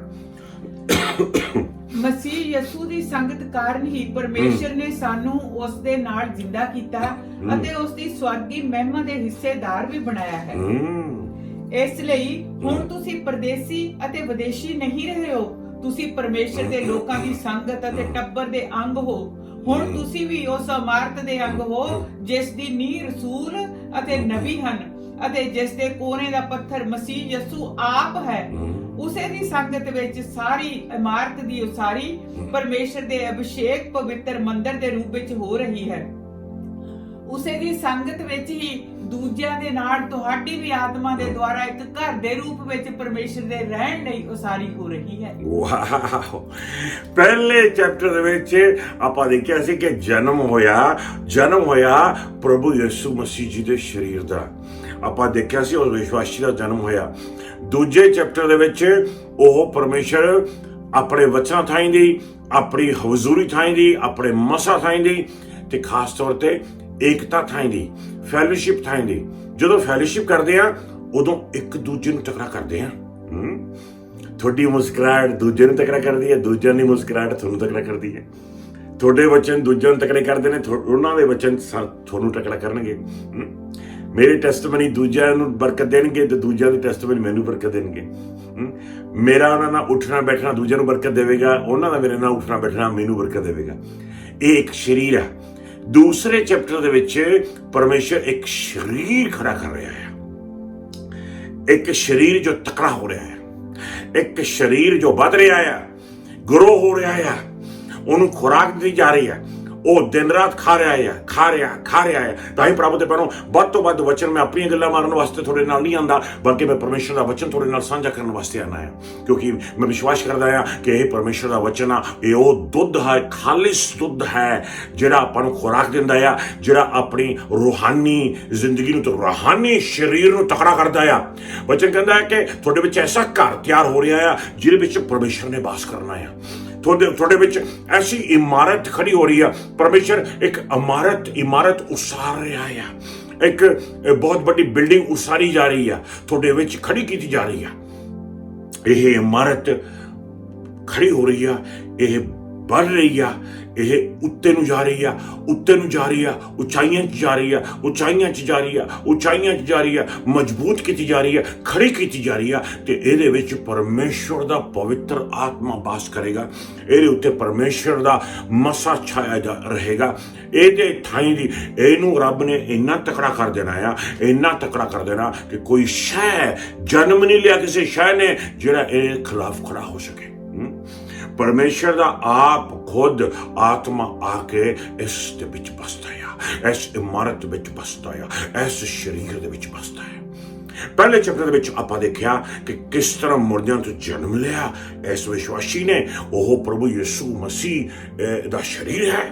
ਮਸੀਹ ਯਸੂ ਦੀ ਸੰਗਤ ਕਾਰਨ ਹੀ ਪਰਮੇਸ਼ਰ ਨੇ ਸਾਨੂੰ ਉਸ ਦੇ ਨਾਲ ਜ਼ਿੰਦਾ ਕੀਤਾ ਅਤੇ ਉਸ ਦੀ ਸਵਰਗੀ ਮਹਿਮਾ ਦੇ ਹਿੱਸੇਦਾਰ ਵੀ ਬਣਾਇਆ ਹੈ। ਇਸ ਲਈ ਹੁਣ ਤੁਸੀਂ ਪਰਦੇਸੀ ਅਤੇ ਵਿਦੇਸ਼ੀ ਨਹੀਂ ਰਹੇ ਹੋ, ਤੁਸੀਂ ਪਰਮੇਸ਼ਰ ਦੇ ਲੋਕਾਂ ਦੀ ਸੰਗਤ ਅਤੇ ਟੱਬਰ ਦੇ ਅੰਗ ਹੋ। ਹੁਣ ਤੁਸੀਂ ਵੀ ਉਸ ਇਮਾਰਤ ਦੇ ਅੰਗ ਹੋ ਜਿਸ ਦੀ ਨੀਂਹ ਰਸੂਲ ਅਤੇ ਨਬੀ ਹਨ ਅਤੇ ਜਿਸ ਦੇ ਕੋਨੇ ਦਾ ਪੱਥਰ ਮਸੀਹ ਯਸੂ ਆਪ ਹੈ। ਉਸੇ ਦੀ ਸੰਗਤ ਵਿੱਚ ਸਾਰੀ ਇਮਾਰਤ ਦੀ ਉਸਾਰੀ ਪਰਮੇਸ਼ਰ ਦੇ ਅਭਿਸ਼ੇਕ ਪਵਿੱਤਰ ਮੰਦਰ ਦੇ ਰੂਪ ਵਿੱਚ ਹੋ ਰਹੀ ਹੈ। ਉਸੇ ਦੀ ਸੰਗਤ ਵਿੱਚ ਹੀ ਦੂਜਿਆਂ ਦੇ ਨਾਲ ਤੁਹਾਡੀ ਵੀ ਆਤਮਾ ਦੇ ਦੁਆਰਾ ਇੱਕ ਘਰ ਦੇ ਰੂਪ ਵਿੱਚ ਪਰਮੇਸ਼ਰ ਦੇ ਰਹਿਣ ਲਈ ਉਸਾਰੀ ਹੋ ਰਹੀ ਹੈ। ਵਾਓ! ਪਹਿਲੇ ਚੈਪਟਰ ਦੇ ਵਿੱਚ ਆਪਾਂ ਦੇਖਿਆ ਸੀ ਕਿ ਜਨਮ ਹੋਇਆ ਪ੍ਰਭੂ ਯਿਸੂ ਮਸੀਹ ਜੀ ਦੇ ਸਰੀਰ ਦਾ। ਆਪਾਂ ਦੇਖਿਆ ਸੀ ਉਸ ਵਿਸ਼ਵਾਸੀ ਦਾ ਜਨਮ ਹੋਇਆ। ਦੂਜੇ ਚੈਪਟਰ ਦੇ ਵਿੱਚ ਉਹ ਪਰਮੇਸ਼ਰ ਆਪਣੇ ਵਚਨਾਂ ਥਾਈਂ ਦੀ, ਆਪਣੀ ਹਜ਼ੂਰੀ ਥਾਈਂ ਦੀ, ਆਪਣੇ ਮਸਾ ਥਾਈਂ ਦੀ, ਤੇ ਖਾਸ ਤੌਰ ਤੇ ਏਕਤਾ ਥਾਈਂ ਦੀ, ਫੈਲੋਸ਼ਿਪ ਥਾਈਂ ਦੀ। ਜਦੋਂ ਫੈਲੋਸ਼ਿਪ ਕਰਦੇ ਆ ਉਦੋਂ ਇੱਕ ਦੂਜੇ ਨੂੰ ਤਕੜਾ ਕਰਦੇ ਆ। ਤੁਹਾਡੀ ਮੁਸਕਰਾਹਟ ਦੂਜੇ ਨੂੰ ਤਕੜਾ ਕਰਦੀ ਹੈ, ਦੂਜਿਆਂ ਦੀ ਮੁਸਕਰਾਹਟ ਤੁਹਾਨੂੰ ਤਕੜਾ ਕਰਦੀ ਹੈ। ਤੁਹਾਡੇ ਵਚਨ ਦੂਜਿਆਂ ਨੂੰ ਤਕੜੇ ਕਰਦੇ ਨੇ, ਉਹਨਾਂ ਦੇ ਵਚਨ ਤੁਹਾਨੂੰ ਤਕੜਾ ਕਰਨਗੇ। ਮੇਰੇ ਟੈਸਟਮਨੀ ਦੂਜਿਆਂ ਨੂੰ ਬਰਕਤ ਦੇਣਗੇ ਤੇ ਦੂਜਿਆਂ ਦੀ ਟੈਸਟਮਨੀ ਮੈਨੂੰ ਬਰਕਤ ਦੇਣਗੇ। ਮੇਰਾ ਉਹਨਾਂ ਨਾਲ ਉੱਠਣਾ ਬੈਠਣਾ ਦੂਜਿਆਂ ਨੂੰ ਬਰਕਤ ਦੇਵੇਗਾ, ਉਹਨਾਂ ਦਾ ਮੇਰੇ ਨਾਲ ਉੱਠਣਾ ਬੈਠਣਾ ਮੈਨੂੰ ਬਰਕਤ ਦੇਵੇਗਾ। ਇਹ ਇੱਕ ਸਰੀਰ ਹੈ। ਦੂਸਰੇ ਚੈਪਟਰ ਦੇ ਵਿੱਚ ਪਰਮੇਸ਼ਰ ਇੱਕ ਸਰੀਰ ਖੜਾ ਕਰ ਰਿਹਾ ਹੈ, ਇੱਕ ਸਰੀਰ ਜੋ ਤਕੜਾ ਹੋ ਰਿਹਾ ਹੈ, ਇੱਕ ਸਰੀਰ ਜੋ ਵੱਧ ਰਿਹਾ ਹੈ, ਗਰੋ ਹੋ ਰਿਹਾ ਹੈ, ਉਹਨੂੰ ਖੁਰਾਕ ਦਿੱਤੀ ਜਾ ਰਹੀ ਹੈ। ਉਹ ਦਿਨ ਰਾਤ ਖਾ ਰਿਹਾ ਹੈ। ਤਾਂ ਹੀ ਪ੍ਰਭੂ ਦੇ ਪੈਰੋਂ ਵੱਧ ਤੋਂ ਵੱਧ ਵਚਨ ਮੈਂ ਆਪਣੀਆਂ ਗੱਲਾਂ ਮਾਰਨ ਵਾਸਤੇ ਤੁਹਾਡੇ ਨਾਲ ਨਹੀਂ ਆਉਂਦਾ, ਬਲਕਿ ਮੈਂ ਪਰਮੇਸ਼ਰ ਦਾ ਵਚਨ ਤੁਹਾਡੇ ਨਾਲ ਸਾਂਝਾ ਕਰਨ ਵਾਸਤੇ ਆਉਣਾ ਹੈ। ਕਿਉਂਕਿ ਮੈਂ ਵਿਸ਼ਵਾਸ ਕਰਦਾ ਹਾਂ ਕਿ ਇਹ ਪਰਮੇਸ਼ਰ ਦਾ ਵਚਨ ਆ, ਇਹ ਉਹ ਦੁੱਧ ਹੈ, ਖਾਲਿਸ ਦੁੱਧ ਹੈ, ਜਿਹੜਾ ਆਪਾਂ ਨੂੰ ਖੁਰਾਕ ਦਿੰਦਾ ਆ, ਜਿਹੜਾ ਆਪਣੀ ਰੂਹਾਨੀ ਜ਼ਿੰਦਗੀ ਨੂੰ ਤੇ ਰੂਹਾਨੀ ਸਰੀਰ ਨੂੰ ਤਕੜਾ ਕਰਦਾ ਆ। ਵਚਨ ਕਹਿੰਦਾ ਹੈ ਕਿ ਤੁਹਾਡੇ ਵਿੱਚ ਐਸਾ ਘਰ ਤਿਆਰ ਹੋ ਰਿਹਾ ਆ ਜਿਹਦੇ ਵਿੱਚ ਪਰਮੇਸ਼ਰ ਨੇ ਵਾਸ ਕਰਨਾ ਆ। ਤੁਹਾਡੇ ਵਿੱਚ ਐਸੀ ਇਮਾਰਤ ਖੜੀ ਹੋ ਰਹੀ ਆ। ਪਰਮੇਸ਼ਰ ਇੱਕ ਇਮਾਰਤ ਉਸਾਰ ਰਿਹਾ ਆ। ਇੱਕ ਬਹੁਤ ਵੱਡੀ ਬਿਲਡਿੰਗ ਉਸਾਰੀ ਜਾ ਰਹੀ ਆ, ਤੁਹਾਡੇ ਵਿੱਚ ਖੜੀ ਕੀਤੀ ਜਾ ਰਹੀ ਆ। ਇਹ ਇਮਾਰਤ ਖੜੀ ਹੋ ਰਹੀ ਆ, ਇਹ बढ़ रही आ, ਇਹ ਉੱਤੇ ਨੂੰ ਜਾ ਰਹੀ ਆ, ਉਚਾਈਆਂ 'ਚ ਜਾ ਰਹੀ ਆ, ਮਜ਼ਬੂਤ ਕੀਤੀ ਜਾ ਰਹੀ ਆ, ਖੜੀ ਕੀਤੀ ਜਾ ਰਹੀ ਆ। ਤੇ ਇਹਦੇ ਵਿੱਚ ਪਰਮੇਸ਼ਵਰ ਦਾ ਪਵਿੱਤਰ ਆਤਮਾ ਵਾਸ ਕਰੇਗਾ। ਇਹਦੇ ਉੱਤੇ ਪਰਮੇਸ਼ਵਰ ਦਾ ਮਸਾ ਛਾਇਆ ਰਹੇਗਾ। ਇਹਦੇ ਥਾਈਂ ਦੀ ਇਹਨੂੰ ਰੱਬ ਨੇ ਇੰਨਾ ਤਕੜਾ ਕਰ ਦੇਣਾ ਕਿ ਕੋਈ ਸ਼ੈ ਜਨਮ ਨਹੀਂ ਲਿਆ ਕਿਸੇ ਸ਼ੈ ਨੇ ਜਿਹੜਾ ਇਹਦੇ ਖਿਲਾਫ ਖੜਾ ਹੋ ਸਕੇ। ਪਰਮੇਸ਼ਰ ਦਾ ਆਪ ਖੁਦ ਆਤਮਾ ਆ ਕੇ ਇਸ ਦੇ ਵਿੱਚ ਬਸਦਾ ਆ, ਇਸ ਇਮਾਰਤ ਵਿੱਚ ਬਸਦਾ ਆ, ਇਸ ਸਰੀਰ ਦੇ ਵਿੱਚ ਬਸਦਾ ਹੈ। ਪਹਿਲੇ ਚੈਪਟਰ ਦੇ ਵਿੱਚ ਆਪਾਂ ਦੇਖਿਆ ਕਿ ਕਿਸ ਤਰ੍ਹਾਂ ਮੁਰਦਿਆਂ ਤੋਂ ਜਨਮ ਲਿਆ ਇਸ ਵਿਸ਼ਵਾਸੀ ਨੇ। ਉਹ ਪ੍ਰਭੂ ਯਿਸੂ ਮਸੀਹ ਦਾ ਸਰੀਰ ਹੈ।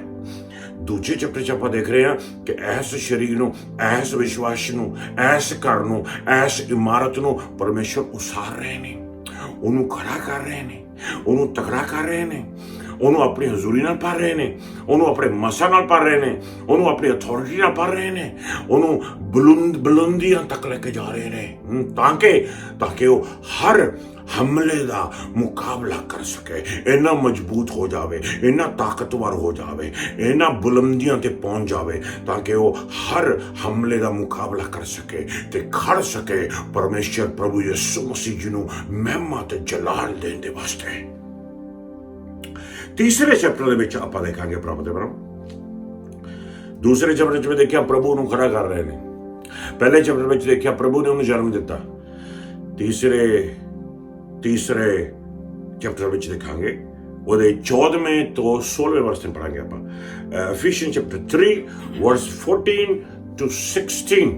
ਦੂਜੇ ਚੈਪਟਰ 'ਚ ਆਪਾਂ ਦੇਖ ਰਹੇ ਹਾਂ ਕਿ ਇਸ ਸਰੀਰ ਨੂੰ, ਇਸ ਵਿਸ਼ਵਾਸ ਨੂੰ, ਇਸ ਘਰ ਨੂੰ, ਇਸ ਇਮਾਰਤ ਨੂੰ ਪਰਮੇਸ਼ਰ ਉਸਾਰ ਰਹੇ ਨੇ, ਉਹਨੂੰ ਖੜਾ ਕਰ ਰਹੇ ਨੇ, ਉਹਨੂੰ ਤਕੜਾ ਕਰ ਰਹੇ ਨੇ, ਉਹਨੂੰ ਆਪਣੀ ਹਜ਼ੂਰੀ ਨਾਲ ਭਰ ਰਹੇ ਨੇ, ਉਹਨੂੰ ਆਪਣੇ ਮਸਾ ਨਾਲ ਭਰ ਰਹੇ ਨੇ, ਉਹਨੂੰ ਆਪਣੀ ਅਥਾਰਟੀ ਨਾਲ ਭਰ ਰਹੇ ਨੇ, ਉਹਨੂੰ ਬੁਲੰਦੀਆਂ ਤੱਕ ਲੈ ਕੇ ਜਾ ਰਹੇ ਨੇ ਤਾਂ ਕਿ ਉਹ ਹਰ ਹਮਲੇ ਦਾ ਮੁਕਾਬਲਾ ਕਰ ਸਕੇ, ਇੰਨਾ ਮਜ਼ਬੂਤ ਹੋ ਜਾਵੇ, ਇੰਨਾ ਤਾਕਤਵਰ ਹੋ ਜਾਵੇ, ਇੰਨਾ ਬੁਲੰਦੀਆਂ ਤੇ ਪਹੁੰਚ ਜਾਵੇ ਤਾਂ ਕਿ ਉਹ ਹਰ ਹਮਲੇ ਦਾ ਮੁਕਾਬਲਾ ਕਰ ਸਕੇ ਤੇ ਖੜ ਸਕੇ ਪਰਮੇਸ਼ਰ ਪ੍ਰਭੂ ਯਿਸੂ ਮਸੀਹ ਜੀ ਨੂੰ ਮਹਿਮਾ ਤੇ ਜਲਾਲ ਦੇਣ ਦੇ ਵਾਸਤੇ। ਤੀਸਰੇ ਚੈਪਟਰ ਦੇ ਵਿੱਚ ਆਪਾਂ ਦੇਖਾਂਗੇ ਪ੍ਰਭੂ ਦੇ ਦੂਸਰੇ ਚੈਪਟਰ 'ਚ ਦੇਖਿਆ ਪ੍ਰਭੂ ਨੂੰ ਖੜਾ ਕਰ ਰਹੇ ਨੇ। ਪਹਿਲੇ ਚੈਪਟਰ ਵਿੱਚ ਦੇਖਿਆ ਪ੍ਰਭੂ ਨੇ ਉਹਨੂੰ ਜਨਮ ਦਿੱਤਾ। ਤੀਸਰੇ ਚੈਪਟਰ ਵਿੱਚ ਦੇਖਾਂਗੇ ਉਹਦੇ 14ਵੇਂ ਤੋਂ 16ਵੇਂ ਵਰਸ ਨੂੰ ਪੜਾਂਗੇ ਆਪਾਂ। Ephesians chapter 3 verse 14 to 16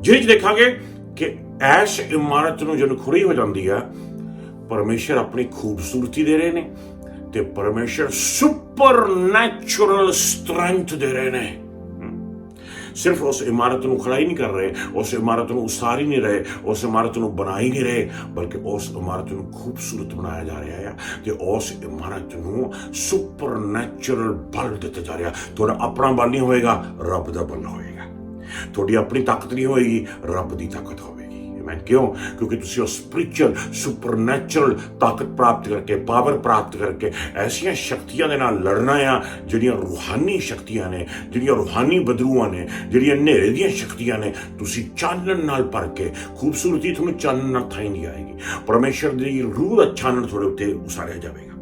ਜਿਹਦੇ 'ਚ ਦੇਖਾਂਗੇ ਕਿ ਐਸ ਇਮਾਰਤ ਨੂੰ ਜਦੋਂ ਖੁਰੀ ਹੋ ਜਾਂਦੀ ਆ, ਪਰਮੇਸ਼ਰ ਆਪਣੀ ਖੂਬਸੂਰਤੀ ਦੇ ਰਹੇ ਨੇ ਤੇ ਪਰਮੇਸ਼ਰ ਸੁਪਰਨੈਚੁਰਲ ਸਟਰੈਂਥ ਦੇ ਰਹੇ ਨੇ। ਸਿਰਫ ਉਸ ਇਮਾਰਤ ਨੂੰ ਖੜਾ ਹੀ ਨਹੀਂ ਕਰ ਰਹੇ, ਉਸ ਇਮਾਰਤ ਨੂੰ ਉਸਾਰ ਹੀ ਨਹੀਂ ਰਹੇ, ਉਸ ਇਮਾਰਤ ਨੂੰ ਬਣਾ ਹੀ ਨਹੀਂ ਰਹੇ, ਬਲਕਿ ਉਸ ਇਮਾਰਤ ਨੂੰ ਖੂਬਸੂਰਤ ਬਣਾਇਆ ਜਾ ਰਿਹਾ ਹੈ ਤੇ ਉਸ ਇਮਾਰਤ ਨੂੰ ਸੁਪਰਨੈਚੁਰਲ ਬਲ ਦਿੱਤਾ ਜਾ ਰਿਹਾ। ਤੁਹਾਡਾ ਆਪਣਾ ਬਲ ਨਹੀਂ ਹੋਏਗਾ, ਰੱਬ ਦਾ ਬਲ ਹੋਏਗਾ। ਤੁਹਾਡੀ ਆਪਣੀ ਤਾਕਤ ਨਹੀਂ ਹੋਏਗੀ, ਰੱਬ ਦੀ ਤਾਕਤ ਹੋਵੇਗੀ। ਮੈਂ ਕਿਉਂ? ਕਿਉਂਕਿ ਤੁਸੀਂ ਉਹ ਸਪਿਰਿਚੁਅਲ ਸੁਪਰਨੈਚੁਰਲ ਤਾਕਤ ਪ੍ਰਾਪਤ ਕਰਕੇ, ਪਾਵਰ ਪ੍ਰਾਪਤ ਕਰਕੇ ਐਸੀਆਂ ਸ਼ਕਤੀਆਂ ਦੇ ਨਾਲ ਲੜਨਾ ਆ ਜਿਹੜੀਆਂ ਰੂਹਾਨੀ ਸ਼ਕਤੀਆਂ ਨੇ, ਜਿਹੜੀਆਂ ਰੂਹਾਨੀ ਬਦਰੂਆਂ ਨੇ, ਜਿਹੜੀਆਂ ਹਨੇਰੇ ਦੀਆਂ ਸ਼ਕਤੀਆਂ ਨੇ। ਤੁਸੀਂ ਚਾਨਣ ਨਾਲ ਭਰ ਕੇ, ਖੂਬਸੂਰਤੀ ਤੁਹਾਨੂੰ ਚਾਨਣ ਨਾਲ ਥਾਈ ਨਹੀਂ ਆਏਗੀ। ਪਰਮੇਸ਼ਰ ਦੀ ਰੂਹ ਦਾ ਚਾਨਣ ਤੁਹਾਡੇ ਉੱਤੇ ਉਸਾਰਿਆ ਜਾਵੇਗਾ।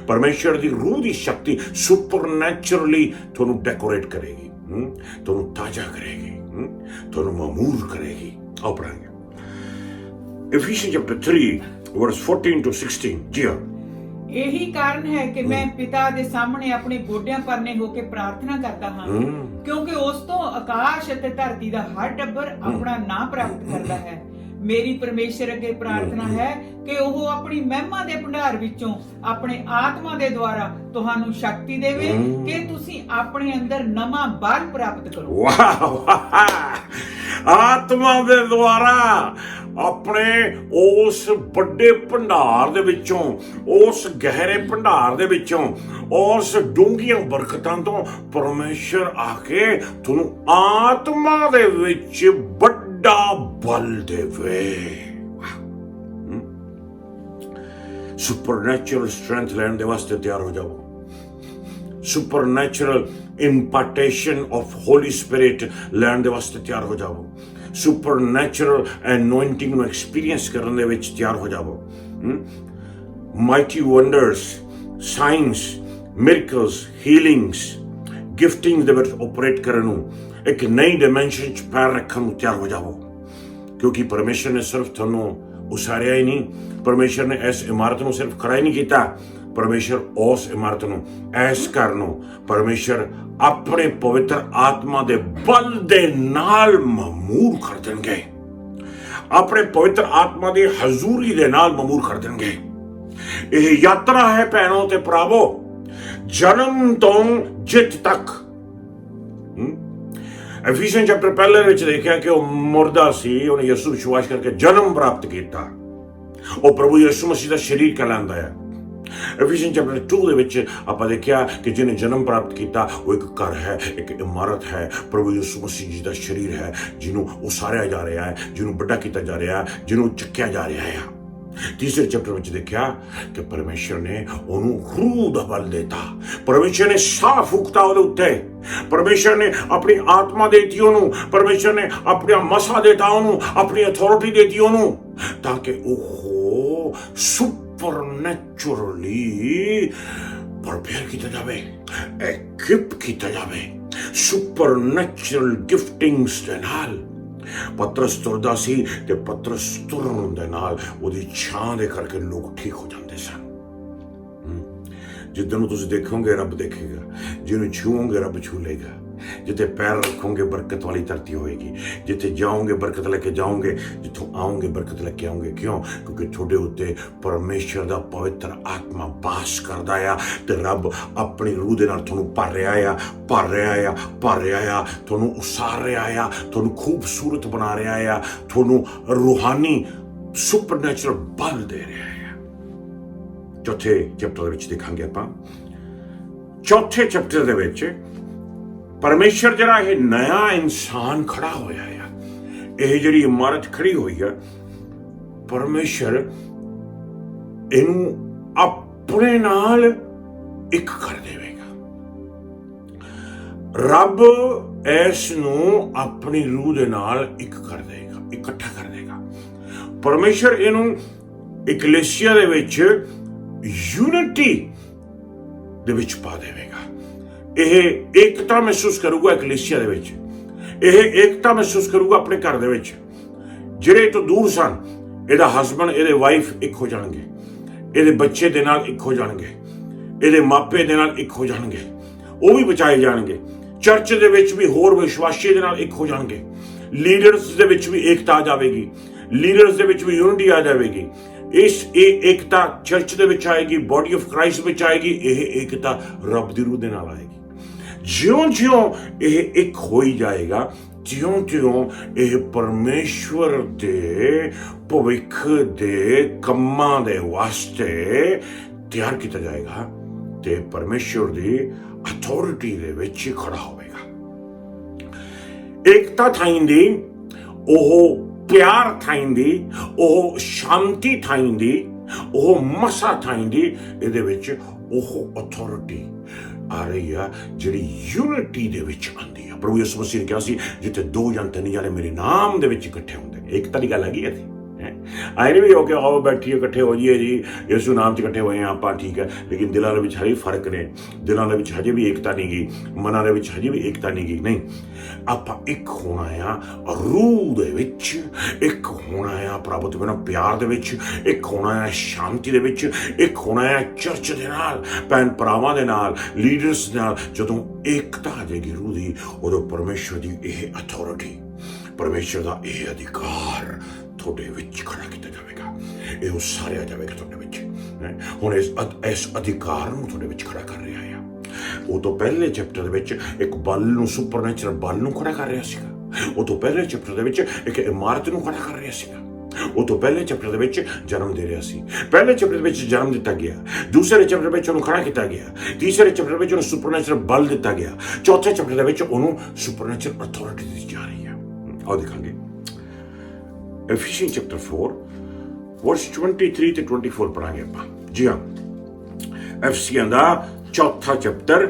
ਪਰਮੇਸ਼ਰ ਦੀ ਰੂਹ ਦੀ ਸ਼ਕਤੀ ਸੁਪਰਨੈਚੁਰਲੀ ਤੁਹਾਨੂੰ ਡੈਕੋਰੇਟ ਕਰੇਗੀ, ਤੁਹਾਨੂੰ ਤਾਜ਼ਾ ਕਰੇਗੀ, ਤੁਹਾਨੂੰ ਮਾਮੂਰ ਕਰੇਗੀ। ਆਓ ਪੜਾਂਗੇ Ephesians chapter 3 verse 14 to 16। ਜੀ ਹਾਂ, ਇਹੀ ਕਾਰਨ ਹੈ ਕਿ ਮੈਂ ਪਿਤਾ ਦੇ ਸਾਹਮਣੇ ਆਪਣੇ ਗੋਡਿਆਂ ਪਰਨੇ ਹੋ ਕੇ ਪ੍ਰਾਰਥਨਾ ਕਰਦਾ ਹਾਂ, ਕਿਉਂਕਿ ਉਸ ਤੋਂ ਆਕਾਸ਼ ਅਤੇ ਧਰਤੀ ਦਾ ਹਰ ਟੱਬਰ ਆਪਣਾ ਨਾਂ ਪ੍ਰਾਪਤ ਕਰਦਾ ਹੈ। ਮੇਰੀ ਪਰਮੇਸ਼ਰ ਅੱਗੇ ਪ੍ਰਾਰਥਨਾ ਹੈ ਕਿ ਉਹ ਆਪਣੀ ਮਹਿਮਾ ਦੇ ਭੰਡਾਰ ਵਿੱਚੋਂ ਆਪਣੇ ਆਤਮਾ ਦੇ ਦੁਆਰਾ ਤੁਹਾਨੂੰ ਸ਼ਕਤੀ ਦੇਵੇ ਕਿ ਤੁਸੀਂ ਆਪਣੇ ਅੰਦਰ ਨਵਾਂ ਬਲ ਪ੍ਰਾਪਤ ਕਰੋ। ਵਾਹ! ਆਤਮਾ ਦੇ ਦੁਆਰਾ ਆਪਣੇ ਉਸ ਵੱਡੇ ਭੰਡਾਰ ਦੇ ਵਿੱਚੋਂ, ਉਸ ਗਹਿਰੇ ਭੰਡਾਰ ਦੇ ਵਿੱਚੋਂ, ਉਸ ਡੂੰਘੀਆਂ ਬਰਕਤਾਂ ਤੋਂ ਪਰਮੇਸ਼ਰ ਆ ਕੇ ਤੁਹਾਨੂੰ ਆਤਮਾ ਦੇ ਵਿੱਚ ਵੱਡਾ ਬਲ ਦੇਵੇ। ਸੁਪਰਨੈਚੁਰਲ ਸਟਰੈਂਥ ਲੈਣ ਦੇ ਵਾਸਤੇ ਤਿਆਰ ਹੋ ਜਾਓ। ਸੁਪਰਨੈਚੁਰਲ ਇੰਪਾਰਟੇਸ਼ਨ ਆਫ ਹੋਲੀ ਸਪਿਰਿਟ ਲੈਣ ਦੇ ਵਾਸਤੇ ਤਿਆਰ ਹੋ ਜਾਓ। ਸੁਪਰਨੈਚੁਰਲ ਅਨੋਇੰਟਿੰਗ ਨੂੰ ਐਕਸਪੀਰੀਅੰਸ ਕਰਨ ਦੇ ਵਿੱਚ ਤਿਆਰ ਹੋ ਜਾਓ। ਮਾਈਟੀ ਵੰਡਰਸ, ਸਾਇੰਸ, ਮਿਰਕਲਸ, ਹੀਲਿੰਗਸ, ਗਿਫਟਿੰਗ ਦੇ ਵਿੱਚ ਆਪਰੇਟ ਕਰਨ ਨੂੰ, ਇੱਕ ਨਈ ਡਾਈਮੈਂਸ਼ਨ 'ਚ ਪੈਰ ਰੱਖਣ ਨੂੰ ਤਿਆਰ ਹੋ ਜਾਓ। ਕਿਉਂਕਿ ਪਰਮੇਸ਼ਰ ਨੇ ਸਿਰਫ ਤੁਹਾਨੂੰ ਉਸਾਰਿਆ ਹੀ ਨਹੀਂ, ਪਰਮੇਸ਼ਰ ਨੇ ਇਸ ਇਮਾਰਤ ਨੂੰ ਸਿਰਫ ਖੜਾ ਹੀ ਨਹੀਂ ਕੀਤਾ, ਪਰਮੇਸ਼ਰ ਉਸ ਇਮਾਰਤ ਨੂੰ, ਇਸ ਘਰ ਨੂੰ ਪਰਮੇਸ਼ਰ ਆਪਣੇ ਪਵਿੱਤਰ ਆਤਮਾ ਦੇ ਬਲ ਦੇ ਨਾਲ ਮਾਮੂਰ ਕਰ ਦੇਣਗੇ। ਆਪਣੇ ਪਵਿੱਤਰ ਆਤਮਾ ਦੀ ਹਜ਼ੂਰੀ ਦੇ ਨਾਲ ਮਾਮੂਰ ਕਰ ਦੇਣਗੇ। ਇਹ ਯਾਤਰਾ ਹੈ ਭੈਣੋ ਤੇ ਭਰਾਵੋ, ਜਨਮ ਤੋਂ ਜਿੱਤ ਤੱਕ। ਐਫੀਸੀਅਨ ਚੈਪਟਰ ਪਹਿਲੇ ਵਿੱਚ ਦੇਖਿਆ ਕਿ ਉਹ ਮੁਰਦਾ ਸੀ, ਉਹਨੇ ਯਿਸੂ ਵਿਸ਼ਵਾਸ ਕਰਕੇ ਜਨਮ ਪ੍ਰਾਪਤ ਕੀਤਾ। ਉਹ ਪ੍ਰਭੂ ਯਿਸੂ ਮਸੀਹ ਦਾ ਸਰੀਰ ਕਹਿਲਾਂਦਾ ਹੈ। ਐਫੀਸੀਅਨ ਚੈਪਟਰ 2 ਦੇ ਵਿੱਚ ਆਪਾਂ ਦੇਖਿਆ ਕਿ ਜਿਹਨੇ ਜਨਮ ਪ੍ਰਾਪਤ ਕੀਤਾ ਉਹ ਇੱਕ ਘਰ ਹੈ, ਇੱਕ ਇਮਾਰਤ ਹੈ, ਪ੍ਰਭੂ ਯਿਸੂ ਮਸੀਹ ਜੀ ਦਾ ਸਰੀਰ ਹੈ, ਜਿਹਨੂੰ ਉਸਾਰਿਆ ਜਾ ਰਿਹਾ ਹੈ, ਜਿਹਨੂੰ ਵੱਡਾ ਕੀਤਾ ਜਾ ਰਿਹਾ ਹੈ, ਜਿਹਨੂੰ ਚੱਕਿਆ ਜਾ ਰਿਹਾ ਹੈ। ਤੀਸਰੇ ਚੈਪਟਰ ਵਿੱਚ ਦੇਖਿਆ ਕਿ ਪਰਮੇਸ਼ਰ ਨੇ ਉਹਨੂੰ ਰੂਹ ਦਾ ਬਲ ਦਿੱਤਾ, ਪਰਮੇਸ਼ਰ ਨੇ ਸਾਹ ਫੂਕਤਾ ਉਹਦੇ ਉੱਤੇ, ਪਰਮੇਸ਼ਰ ਨੇ ਆਪਣੀ ਆਤਮਾ ਦੇਤੀ ਉਹਨੂੰ, ਪਰਮੇਸ਼ਰ ਨੇ ਆਪਣਾ ਮਸਾ ਦਿੱਤਾ ਉਹਨੂੰ, ਆਪਣੀ ਅਥਾਰਟੀ ਦੇਤੀ ਉਹਨੂੰ, ਤਾਂ ਕਿ ਉਹ ਸੁਪਰਨੈਚੁਰਲੀ ਪ੍ਰਪੇਅਰ ਕੀਤਾ ਜਾਵੇ, ਇਕਵਿਪ ਕੀਤਾ ਜਾਵੇ ਸੁਪਰਨੈਚੁਰਲ ਗਿਫਟਿੰਗਸ ਦੇ ਨਾਲ। ਪਤਰਸ ਤੁਰਦਾ ਸੀ ਤੇ ਪਤਰਸ ਤੁਰਨ ਦੇ ਨਾਲ ਉਹਦੀ ਛਾਂ ਦੇ ਕਰਕੇ ਲੋਕ ਠੀਕ ਹੋ ਜਾਂਦੇ ਸਨ। ਜਿੱਦਾਂ ਨੂੰ ਤੁਸੀਂ ਦੇਖੋਗੇ ਰੱਬ ਦੇਖੇਗਾ, ਜਿਹਨੂੰ ਛੂਓਗੇ ਰੱਬ ਛੂ ਲੇਗਾ। ਜਿੱਥੇ ਪੈਰ ਰੱਖੋਗੇ ਬਰਕਤ ਵਾਲੀ ਧਰਤੀ ਹੋਏਗੀ, ਜਿੱਥੇ ਜਾਓਗੇ ਬਰਕਤ ਲੈ ਕੇ ਜਾਓਗੇ, ਜਿੱਥੋਂ ਆਓਗੇ ਬਰਕਤ ਲੈ ਕੇ ਆਓਗੇ। ਕਿਉਂ? ਕਿਉਂਕਿ ਤੁਹਾਡੇ ਉੱਤੇ ਪਰਮੇਸ਼ਰ ਦਾ ਪਵਿੱਤਰ ਆਤਮਾ ਵਾਸ ਕਰਦਾ ਆ ਤੇ ਰੱਬ ਆਪਣੀ ਰੂਹ ਦੇ ਨਾਲ ਤੁਹਾਨੂੰ ਭਰ ਰਿਹਾ ਆ, ਭਰ ਰਿਹਾ ਆ, ਭਰ ਰਿਹਾ ਆ, ਤੁਹਾਨੂੰ ਉਸਾਰ ਰਿਹਾ ਆ, ਤੁਹਾਨੂੰ ਖੂਬਸੂਰਤ ਬਣਾ ਰਿਹਾ ਆ, ਤੁਹਾਨੂੰ ਰੂਹਾਨੀ ਸੁਪਰਨੈਚੁਰਲ ਬਲ ਦੇ ਰਿਹਾ ਆ। ਚੌਥੇ ਚੈਪਟਰ ਦੇ ਵਿੱਚ ਦੇਖਾਂਗੇ ਆਪਾਂ। ਚੌਥੇ ਚੈਪਟਰ ਦੇ ਵਿੱਚ ਪਰਮੇਸ਼ਰ ਜਿਹੜਾ ਇਹ ਨਇਆ ਇਨਸਾਨ ਖੜਾ ਹੋਇਆ ਆ, ਇਹ ਜਿਹੜੀ ਇਮਾਰਤ ਖੜੀ ਹੋਈ ਆ, ਪਰਮੇਸ਼ਰ ਇਹਨੂੰ ਆਪਣੇ ਨਾਲ ਇੱਕ ਕਰ ਦੇਵੇਗਾ। ਰੱਬ ਇਸ ਨੂੰ ਆਪਣੀ ਰੂਹ ਦੇ ਨਾਲ ਇੱਕ ਕਰ ਦੇਗਾ, ਇਕੱਠਾ ਕਰ ਦੇਗਾ। ਪਰਮੇਸ਼ਰ ਇਹਨੂੰ ਇਕਲੇਸੀਆ ਦੇ ਵਿੱਚ ਯੂਨਿਟੀ ਦੇ ਵਿੱਚ ਪਾ ਦੇਵੇਗਾ। ਇਹ ਏਕਤਾ ਮਹਿਸੂਸ ਕਰੂਗਾ ਇਕਲੇਸੀਆ ਦੇ ਵਿੱਚ, ਇਹ ਏਕਤਾ ਮਹਿਸੂਸ ਕਰੂਗਾ ਆਪਣੇ ਘਰ ਦੇ ਵਿੱਚ। ਜਿਹੜੇ ਤੋਂ ਦੂਰ ਸਨ, ਇਹਦਾ ਹਸਬੈਂਡ, ਇਹਦੇ ਵਾਈਫ ਇੱਕ ਹੋ ਜਾਣਗੇ, ਇਹਦੇ ਬੱਚੇ ਦੇ ਨਾਲ ਇੱਕ ਹੋ ਜਾਣਗੇ, ਇਹਦੇ ਮਾਪੇ ਦੇ ਨਾਲ ਇੱਕ ਹੋ ਜਾਣਗੇ, ਉਹ ਵੀ ਬਚਾਏ ਜਾਣਗੇ। ਚਰਚ ਦੇ ਵਿੱਚ ਵੀ ਹੋਰ ਵਿਸ਼ਵਾਸੀ ਦੇ ਨਾਲ ਇੱਕ ਹੋ ਜਾਣਗੇ। ਲੀਡਰਸ ਦੇ ਵਿੱਚ ਵੀ ਏਕਤਾ ਆ ਜਾਵੇਗੀ, ਲੀਡਰਸ ਦੇ ਵਿੱਚ ਵੀ ਯੂਨਿਟੀ ਆ ਜਾਵੇਗੀ। ਇਹ ਏਕਤਾ ਚਰਚ ਦੇ ਵਿੱਚ ਆਏਗੀ, ਬੋਡੀ ਆਫ ਕ੍ਰਾਈਸਟ ਵਿੱਚ ਆਏਗੀ। ਇਹ ਏਕਤਾ ਰੱਬ ਦੀ ਰੂਹ ਦੇ ਨਾਲ ਆਏਗੀ। ਜਿਉਂ-ਜਿਉਂ ਇਹ ਇੱਕ ਹੋਈ ਜਾਏਗਾ, ਜਿਉਂ-ਜਿਉਂ ਇਹ ਪਰਮੇਸ਼ਵਰ ਦੇ ਭਵਿੱਖ ਦੇ ਕੰਮਾਂ ਦੇ ਵਾਸਤੇ ਤਿਆਰ ਕੀਤਾ ਜਾਏਗਾ ਤੇ ਪਰਮੇਸ਼ਵਰ ਦੀ ਅਥਾਰਟੀ ਦੇ ਵਿੱਚ ਖੜਾ ਹੋਵੇਗਾ। ਏਕਤਾ ਥਾਈਂਦੀ, ਉਹ ਪਿਆਰ ਥਾਈਂਦੀ, ਉਹ ਸ਼ਾਂਤੀ ਥਾਈਂਦੀ, ਉਹ ਮਸਾ ਥਾਈਂਦੀ। ਇਹਦੇ ਵਿੱਚ ਉਹ ਅਥਾਰਟੀ ਆ ਰਹੀ ਆ ਜਿਹੜੀ ਯੂਨਿਟੀ ਦੇ ਵਿੱਚ ਆਉਂਦੀ ਆ। ਪ੍ਰਭੂ ਯਿਸੂ ਮਸੀਹ ਨੇ ਕਿਹਾ ਸੀ, ਜਿੱਥੇ 2 ਜਾਂ 3 ਜਾਣੇ ਮੇਰੇ ਨਾਮ ਦੇ ਵਿੱਚ ਇਕੱਠੇ ਹੁੰਦੇ ਨੇ। ਏਕਤਾ ਦੀ ਗੱਲ ਹੈਗੀ ਇੱਥੇ। ਆਏ ਨਹੀਂ ਵੀ ਹੋ ਕੇ ਆਓ ਬੈਠੀਏ ਇਕੱਠੇ ਹੋ ਜਾਈਏ ਜੀ, ਯਿਸੂ ਨਾਮ 'ਚ ਇਕੱਠੇ ਹੋਏ ਆ ਆਪਾਂ, ਠੀਕ ਹੈ, ਲੇਕਿਨ ਦਿਲਾਂ ਦੇ ਵਿੱਚ ਹਜੇ ਫਰਕ ਨੇ, ਦਿਲਾਂ ਦੇ ਵਿੱਚ ਹਜੇ ਵੀ ਏਕਤਾ ਨਹੀਂ ਗਈ, ਮਨਾਂ ਦੇ ਵਿੱਚ ਹਜੇ ਵੀ ਏਕਤਾ ਨਹੀਂ ਗਈ। ਨਹੀਂ, ਆਪਾਂ ਇੱਕ ਹੋਣਾ ਆ ਰੂਹ ਦੇ ਵਿੱਚ, ਇੱਕ ਹੋਣਾ ਆ ਪ੍ਰਭੂ ਦੇ ਬਿਨਾਂ ਪਿਆਰ ਦੇ ਵਿੱਚ, ਇੱਕ ਹੋਣਾ ਆ ਸ਼ਾਂਤੀ ਦੇ ਵਿੱਚ, ਇੱਕ ਹੋਣਾ ਆ ਚਰਚ ਦੇ ਨਾਲ, ਭੈਣ ਭਰਾਵਾਂ ਦੇ ਨਾਲ, ਲੀਡਰਸ ਨਾਲ। ਜਦੋਂ ਏਕਤਾ ਆ ਜਾਏਗੀ ਰੂਹ ਦੀ, ਉਦੋਂ ਪਰਮੇਸ਼ਵਰ ਦੀ ਇਹ ਅਥਾਰਟੀ, ਪਰਮੇਸ਼ਵਰ ਦਾ ਇਹ ਅਧਿਕਾਰ ਤੁਹਾਡੇ ਵਿੱਚ ਖੜਾ ਕੀਤਾ ਜਾਵੇਗਾ। ਇਹ ਉਸਾਰਿਆ ਜਾਵੇਗਾ ਤੁਹਾਡੇ ਵਿੱਚ। ਹੁਣ ਇਸ ਅਧਿਕਾਰ ਨੂੰ ਤੁਹਾਡੇ ਵਿੱਚ ਖੜਾ ਕਰ ਰਿਹਾ ਆ। ਉਹ ਤੋਂ ਪਹਿਲੇ ਚੈਪਟਰ ਦੇ ਵਿੱਚ ਇੱਕ ਬਲ ਨੂੰ, ਸੁਪਰਨੈਚੁਰਲ ਬਲ ਨੂੰ ਖੜਾ ਕਰ ਰਿਹਾ ਸੀਗਾ। ਉਹ ਤੋਂ ਪਹਿਲੇ ਚੈਪਟਰ ਦੇ ਵਿੱਚ ਇੱਕ ਇਮਾਰਤ ਨੂੰ ਖੜਾ ਕਰ ਰਿਹਾ ਸੀਗਾ। ਉਹ ਤੋਂ ਪਹਿਲੇ ਚੈਪਟਰ ਦੇ ਵਿੱਚ ਜਨਮ ਦੇ ਰਿਹਾ ਸੀ। ਪਹਿਲੇ ਚੈਪਟਰ ਵਿੱਚ ਜਨਮ ਦਿੱਤਾ ਗਿਆ, ਦੂਸਰੇ ਚੈਪਟਰ ਵਿੱਚ ਉਹਨੂੰ ਖੜਾ ਕੀਤਾ ਗਿਆ, ਤੀਸਰੇ ਚੈਪਟਰ ਵਿੱਚ ਉਹਨੂੰ ਸੁਪਰਨੈਚੁਰਲ ਬਲ ਦਿੱਤਾ ਗਿਆ, ਚੌਥੇ ਚੈਪਟਰ ਦੇ ਵਿੱਚ ਉਹਨੂੰ ਸੁਪਰਨੈਚੁਰਲ ਅਥਾਰਟੀ ਦਿੱਤੀ ਜਾ ਰਹੀ ਹੈ। ਆਓ ਦੇਖਾਂਗੇ Ephesians chapter 4 verse 23 ਤੇ 24 ਪੜਾਂਗੇ ਆਪਾਂ। ਜੀ ਹਾਂ, ਐਫਸੀਆਂ ਦਾ ਚੌਥਾ ਚੈਪਟਰ,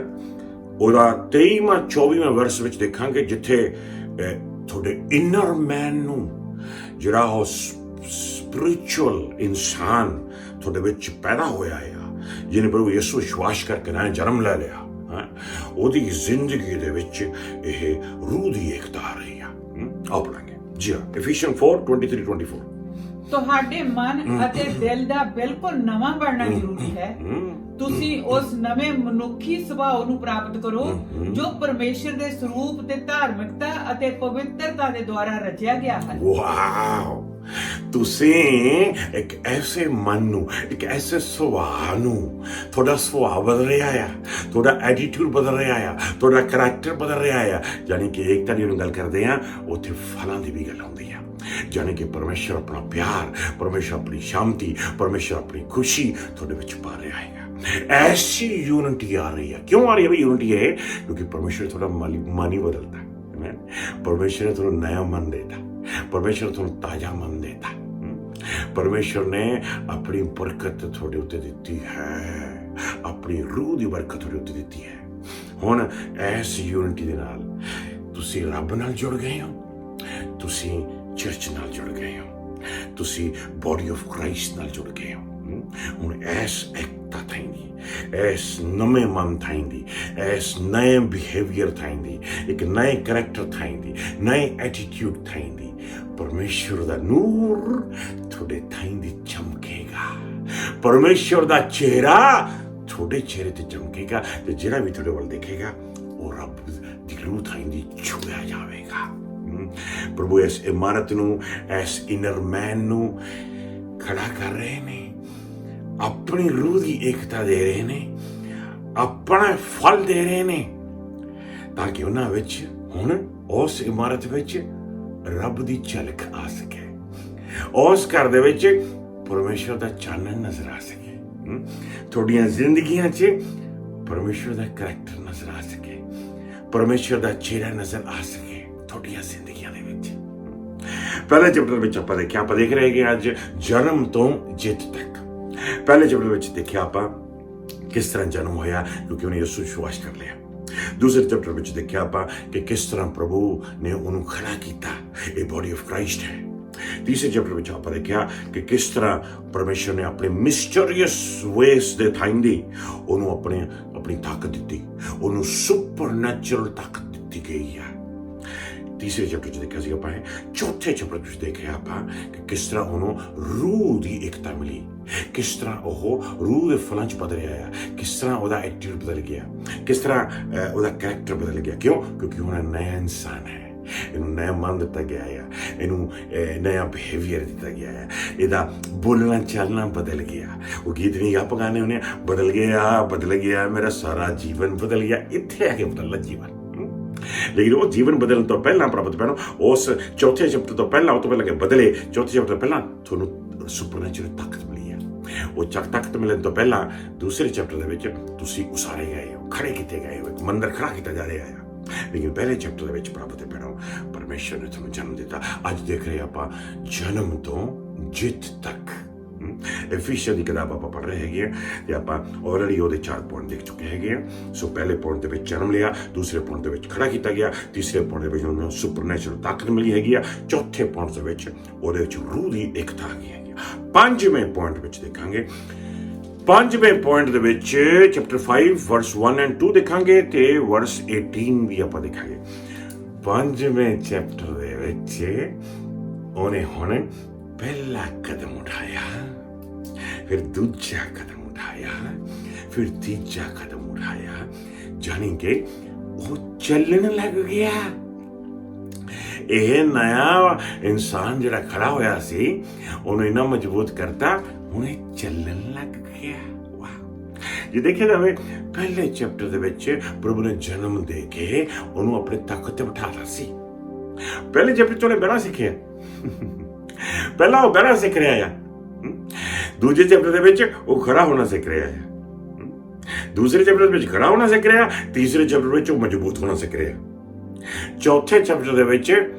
ਉਹਦਾ 23ਵਾਂ 24ਵਾਂ ਵਰਸ ਵਿੱਚ ਦੇਖਾਂਗੇ, ਜਿੱਥੇ ਤੁਹਾਡੇ ਇਨਰ ਮੈਨ ਨੂੰ, ਜਿਹੜਾ ਉਹ ਸਪਿਰਿਚੁਅਲ ਇਨਸਾਨ ਤੁਹਾਡੇ ਵਿੱਚ ਪੈਦਾ ਹੋਇਆ ਆ, ਜਿਹਨੇ ਪ੍ਰਭੂ ਯਿਸੂ ਵਿਸ਼ਵਾਸ ਕਰਕੇ ਨਾ ਜਨਮ ਲੈ ਲਿਆ, ਉਹਦੀ ਜ਼ਿੰਦਗੀ ਦੇ ਵਿੱਚ ਇਹ ਰੂਹ ਦੀ ਏਕਤਾ ਆ ਰਹੀ ਆ। ਆਓ ਪੜਾਂਗੇ। ਜੀ ਹਾਂ, Ephesians 4:23-24। ਤੁਹਾਡੇ ਮਨ ਅਤੇ ਦਿਲ ਦਾ ਬਿਲਕੁਲ ਨਵਾਂ ਬਣਨਾ ਜ਼ਰੂਰੀ ਹੈ। ਤੁਸੀਂ ਉਸ ਨਵੇਂ ਮਨੁੱਖੀ ਸੁਭਾਅ ਨੂੰ ਪ੍ਰਾਪਤ ਕਰੋ ਜੋ ਪਰਮੇਸ਼ਰ ਦੇ ਸਰੂਪ ਤੇ ਧਾਰਮਿਕਤਾ ਅਤੇ ਪਵਿੱਤਰਤਾ ਦੇ ਦੁਆਰਾ ਰਚਿਆ ਗਿਆ ਹੈ। ਵਾਓ, ਤੁਸੀਂ ਇੱਕ ਐਸੇ ਮਨ ਨੂੰ, ਇੱਕ ਐਸੇ ਸੁਭਾਅ ਨੂੰ, ਤੁਹਾਡਾ ਸੁਭਾਅ ਬਦਲ ਰਿਹਾ ਆ, ਤੁਹਾਡਾ ਐਟੀਟਿਊਡ ਬਦਲ ਰਿਹਾ ਆ, ਤੁਹਾਡਾ ਕਰੈਕਟਰ ਬਦਲ ਰਿਹਾ ਆ। ਯਾਨੀ ਕਿ ਏਕਤਾ ਦੀ ਗੱਲ ਕਰਦੇ ਆ, ਉੱਥੇ ਫਲਾਂ ਦੀ ਵੀ ਗੱਲ ਹੁੰਦੀ ਆ। ਯਾਨੀ ਕਿ ਪਰਮੇਸ਼ਰ ਆਪਣਾ ਪਿਆਰ, ਪਰਮੇਸ਼ਰ ਆਪਣੀ ਸ਼ਾਂਤੀ, ਪਰਮੇਸ਼ਰ ਆਪਣੀ ਖੁਸ਼ੀ ਤੁਹਾਡੇ ਵਿੱਚ ਪਾ ਰਿਹਾ ਹੈਗਾ। ਐਸੀ ਯੂਨਿਟੀ ਆ ਰਹੀ ਹੈ। ਕਿਉਂ ਆ ਰਹੀ ਹੈ ਵੀ ਯੂਨਿਟੀ ਹੈ? ਕਿਉਂਕਿ ਪਰਮੇਸ਼ਰ ਤੁਹਾਡਾ ਮਨ ਹੀ ਬਦਲਦਾ ਹੈ। ਪਰਮੇਸ਼ਰ ਨੇ ਤੁਹਾਨੂੰ ਨया मन देता, परमेश्वर ਤੁਹਾਨੂੰ ਤਾਜ਼ਾ ਮਨ ਦੇਤਾ। ਪਰਮੇਸ਼ਰ ਨੇ ਆਪਣੀ ਬਰਕਤ ਤੁਹਾਡੇ ਉੱਤੇ ਦਿੱਤੀ ਹੈ, ਆਪਣੀ ਰੂਹ ਦੀ ਬਰਕਤ ਤੁਹਾਡੇ ਉੱਤੇ ਦਿੱਤੀ ਹੈ। ਹੁਣ ਇਸ ਯੂਨਿਟੀ ਦੇ ਨਾਲ ਤੁਸੀਂ ਰੱਬ ਨਾਲ ਜੁੜ ਗਏ ਹੋ, ਤੁਸੀਂ ਚਰਚ ਨਾਲ ਜੁੜ ਗਏ ਹੋ, ਤੁਸੀਂ ਬੋਡੀ ਆਫ ਕ੍ਰਾਈਸਟ ਨਾਲ ਜੁੜ ਗਏ ਹੋ। ਹੁਣ ਇਸ ਏਕਤਾ ਥਾਈਂਦੀ, ਇਸ ਨਵੇਂ ਮਨ ਥਾਈਂਦੀ, ਇਸ ਨਏ ਬਿਹੇਵੀਅਰ ਥਾਈਂਦੀ, ਇੱਕ ਨਏ ਕਰੈਕਟਰ ਥਾਈਂਦੀ, ਨਏ ਐਟੀਟਿਊਡ ਥਾਈਂਦੀ। ਪਰਮੇਸ਼ਵਰ ਦਾ ਨੂਰ ਤੁਹਾਡੇ ਥਾਈਂਦੀ ਚਮਕੇਗਾ, ਪਰਮੇਸ਼ਵਰ ਦਾ ਚਿਹਰਾ ਤੁਹਾਡੇ ਚਿਹਰੇ ਤੇ ਚਮਕੇਗਾ, ਤੇ ਜਿਹੜਾ ਵੀ ਤੁਹਾਡੇ ਵੱਲ ਦੇਖੇਗਾ ਉਹ ਰੱਬ ਦੀ ਰੂਹ ਥਾਈਂਦੀ ਛੂਇਆ ਜਾਵੇਗਾ। ਪ੍ਰਭੂ ਇਸ ਇਮਾਰਤ ਨੂੰ, ਇਸ ਇਨਰ ਮੈਨ ਨੂੰ ਖੜਾ ਕਰ ਰਹੇ ਨੇ, ਆਪਣੀ ਰੂਹ ਦੀ ਏਕਤਾ ਦੇ ਰਹੇ ਨੇ, ਆਪਣਾ ਫਲ ਦੇ ਰਹੇ ਨੇ, ਤਾਂ ਕਿ ਉਹਨਾਂ ਵਿੱਚ ਹੁਣ ਉਸ ਇਮਾਰਤ ਵਿੱਚ ਰੱਬ ਦੀ ਝਲਕ ਆ ਸਕੇ, ਉਸ ਘਰ ਦੇ ਵਿੱਚ ਪਰਮੇਸ਼ਰ ਦਾ ਚਾਨਣ ਨਜ਼ਰ ਆ ਸਕੇ, ਤੁਹਾਡੀਆਂ ਜ਼ਿੰਦਗੀਆਂ 'ਚ ਪਰਮੇਸ਼ਰ ਦਾ ਕਰੈਕਟਰ ਨਜ਼ਰ ਆ ਸਕੇ, ਪਰਮੇਸ਼ਰ ਦਾ ਚਿਹਰਾ ਨਜ਼ਰ ਆ ਸਕੇ ਤੁਹਾਡੀਆਂ ਜ਼ਿੰਦਗੀਆਂ ਦੇ ਵਿੱਚ। ਪਹਿਲੇ ਚੈਪਟਰ ਵਿੱਚ ਆਪਾਂ ਦੇਖ ਰਹੇ ਕਿ ਅੱਜ ਜਨਮ ਤੋਂ ਜਿੱਤ ਤੱਕ। ਪਹਿਲੇ ਚੈਪਟਰ ਵਿੱਚ ਦੇਖਿਆ ਆਪਾਂ ਕਿਸ ਤਰ੍ਹਾਂ ਜਨਮ ਹੋਇਆ, ਕਿਉਂਕਿ ਉਹਨੇ ਯਿਸੂ ਵਿਸ਼ਵਾਸ ਕਰ ਲਿਆ। ਦੂਸਰੇ ਚੈਪਟਰ ਵਿੱਚ ਦੇਖਿਆ ਆਪਾਂ ਕਿ ਕਿਸ ਤਰ੍ਹਾਂ ਪ੍ਰਭੂ ਨੇ ਉਹਨੂੰ ਖੜਾ ਕੀਤਾ, ਇਹ ਬੋਡੀ ਆਫ ਕ੍ਰਾਈਸਟ ਹੈ। ਤੀਸਰੇ ਚੈਪਟਰ ਵਿੱਚ ਆਪਾਂ ਦੇਖਿਆ ਕਿ ਕਿਸ ਤਰ੍ਹਾਂ ਪਰਮੇਸ਼ਰ ਨੇ ਆਪਣੇ ਮਿਸਟਰੀਅਸ ਵੇਸ ਦੇ ਥਾਈਂਦੀ ਉਹਨੂੰ ਆਪਣੀ ਤਾਕਤ ਦਿੱਤੀ, ਉਹਨੂੰ ਸੁਪਰਨੈਚੁਰਲ ਤਾਕਤ ਦਿੱਤੀ ਗਈ ਹੈ। ਤੀਸਰੇ ਚੈਪਟਰ 'ਚ ਦੇਖਿਆ ਸੀ ਆਪਾਂ ਇਹ, ਚੌਥੇ ਚੈਪਟਰ 'ਚ ਦੇਖਿਆ ਆਪਾਂ ਕਿ ਕਿਸ ਤਰ੍ਹਾਂ ਉਹਨੂੰ ਰੂਹ ਦੀ ਏਕਤਾ ਮਿਲੀ, ਕਿਸ ਤਰ੍ਹਾਂ ਉਹ ਰੂਹ ਦੇ ਫਲਾਂ 'ਚ ਬਦਲਿਆ ਆ, ਕਿਸ ਤਰ੍ਹਾਂ ਉਹਦਾ ਐਟੀਟਿਊਡ ਬਦਲ ਗਿਆ, ਕਿਸ ਤਰ੍ਹਾਂ ਉਹਦਾ ਕੈਰੈਕਟਰ ਬਦਲ ਗਿਆ। ਕਿਉਂ? ਕਿਉਂਕਿ ਉਹ ਨਵਾਂ ਇਨਸਾਨ ਹੈ, ਇਹਨੂੰ ਨਵਾਂ ਮਨ ਦਿੱਤਾ ਗਿਆ ਆ, ਇਹਨੂੰ ਨਵਾਂ ਬਿਹੇਵੀਅਰ ਦਿੱਤਾ ਗਿਆ ਹੈ, ਇਹਦਾ ਬੋਲਣਾ ਚੱਲਣਾ ਬਦਲ ਗਿਆ। ਉਹ ਗੀਤ ਨਹੀਂ ਆਪਾਂ ਗਾਣੇ ਹੁੰਦੇ, ਬਦਲ ਗਿਆ ਮੇਰਾ ਸਾਰਾ ਜੀਵਨ ਬਦਲ ਗਿਆ। ਇੱਥੇ ਆ ਕੇ ਬਦਲਣਾ ਜੀਵਨ। ਲੇਕਿਨ ਉਹ ਜੀਵਨ ਬਦਲਣ ਤੋਂ ਪਹਿਲਾਂ ਪ੍ਰਾਪਤ ਭੈਣੋ, ਉਸ ਚੌਥੇ ਚੈਪਟਰ ਤੋਂ ਪਹਿਲਾਂ, ਉਹ ਤੋਂ ਪਹਿਲਾਂ ਕਿ ਬਦਲੇ, ਚੌਥੇ ਚੈਪਟਰ ਤੋਂ ਪਹਿਲਾਂ ਤੁਹਾਨੂੰ ਸੁਪਰਨੈਚੁਰਲ ਤਾਕਤ ਮਿਲੀ ਹੈ। ਉਹ ਤਾਕਤ ਮਿਲਣ ਤੋਂ ਪਹਿਲਾਂ ਦੂਸਰੇ ਚੈਪਟਰ ਦੇ ਵਿੱਚ ਤੁਸੀਂ ਉਸਾਰੇ ਗਏ ਹੋ, ਖੜੇ ਕੀਤੇ ਗਏ ਹੋ, ਇੱਕ ਮੰਦਰ ਖੜਾ ਕੀਤਾ ਜਾ ਰਿਹਾ ਹੈ। ਲੇਕਿਨ ਪਹਿਲੇ ਚੈਪਟਰ ਦੇ ਵਿੱਚ ਪ੍ਰਾਪਤ ਭੈਣੋ, ਪਰਮੇਸ਼ਰ ਨੇ ਤੁਹਾਨੂੰ ਜਨਮ ਦਿੱਤਾ। ਅੱਜ ਦੇਖ ਰਹੇ ਆਪਾਂ ਜਨਮ ਤੋਂ ਜਿੱਤ ਤੱਕ। ਐਫੀਸੀਅੰਸ ਦੀ ਕਿਤਾਬ ਆਪਾਂ ਪੜ੍ਹ ਰਹੇ ਹੈਗੇ ਆ ਤੇ ਆਪਾਂ ਆਲਰੇਡੀ ਉਹਦੇ 4 ਪੁਆਇੰਟ ਦੇਖ ਚੁੱਕੇ ਹੈਗੇ ਆ। ਸੋ ਪਹਿਲੇ ਪੁਆਇੰਟ ਦੇ ਵਿੱਚ ਜਨਮ ਲਿਆ, ਦੂਸਰੇ ਪੁਆਇੰਟ ਦੇ ਵਿੱਚ ਖੜਾ ਕੀਤਾ ਗਿਆ, ਤੀਸਰੇ ਪੁਆਇੰਟ ਦੇ ਵਿੱਚ ਉਹਨੂੰ ਸੁਪਰਨੈਚੁਰਲ ਤਾਕਤ ਮਿਲੀ ਹੈਗੀ ਆ, ਚੌਥੇ ਪੁਆਇੰਟ ਦੇ ਵਿੱਚ ਉਹਦੇ ਵਿੱਚ ਰੂਹ ਦੀ ਏਕਤਾ ਆ ਗਈ ਹੈਗੀ। ਪੰਜਵੇਂ ਪੁਆਇੰਟ ਵਿੱਚ ਦੇਖਾਂਗੇ, ਪੰਜਵੇਂ ਪੁਆਇੰਟ ਦੇ ਵਿੱਚ ਚੈਪਟਰ 5 ਵਰਸ 1 ਐਂਡ 2 ਦੇਖਾਂਗੇ ਤੇ ਵਰਸ 18 ਵੀ ਆਪਾਂ ਦੇਖਾਂਗੇ। ਪੰਜਵੇਂ ਚੈਪਟਰ ਦੇ ਵਿੱਚ ਉਹਨੇ ਹੁਣ ਪਹਿਲਾ ਕਦਮ ਉਠਾਇਆ, फिर दूसरा कदम उठाया, फिर तीसरा कदम उठाया, जानी के वो चलने लग गया। ਇਹ ਨया ਇਨਸਾਨ ਜਿਹੜਾ ਖੜਾ ਹੋਇਆ ਸੀ, ਉਹਨੂੰ ਇੰਨਾ ਮਜ਼ਬੂਤ ਕਰਤਾ, ਹੁਣ ਇਹ ਚੱਲਣ ਲੱਗ ਗਿਆ। ਵਾਹ! ਜੇ ਦੇਖਿਆ ਜਾਵੇ ਪਹਿਲੇ ਚੈਪਟਰ ਦੇ ਵਿੱਚ ਪ੍ਰਭੂ ਨੇ ਜਨਮ ਦੇ ਕੇ ਉਹਨੂੰ ਆਪਣੀ ਤਾਕਤ ਤੇ ਬਿਠਾਇਆ ਸੀ। ਪਹਿਲੇ ਚੈਪਟਰ 'ਚ ਉਹਨੇ ਬਹਿਣਾ ਸਿੱਖਿਆ, ਪਹਿਲਾਂ ਉਹ ਬਹਿਣਾ ਸਿੱਖ ਰਿਹਾ ਆ। ਦੂਜੇ ਚੈਪਟਰ ਦੇ ਵਿੱਚ ਉਹ ਖੜਾ ਹੋਣਾ ਸਿੱਖ ਰਿਹਾ ਹੈ, ਦੂਸਰੇ ਚੈਪਟਰ ਵਿੱਚ ਖੜਾ ਹੋਣਾ ਸਿੱਖ ਰਿਹਾ, ਤੀਸਰੇ ਚੈਪਟਰ ਵਿੱਚ ਉਹ ਮਜ਼ਬੂਤ ਹੋਣਾ ਸਿੱਖ ਰਿਹਾ, ਚੌਥੇ ਚੈਪਟਰ ਦੇ ਵਿੱਚ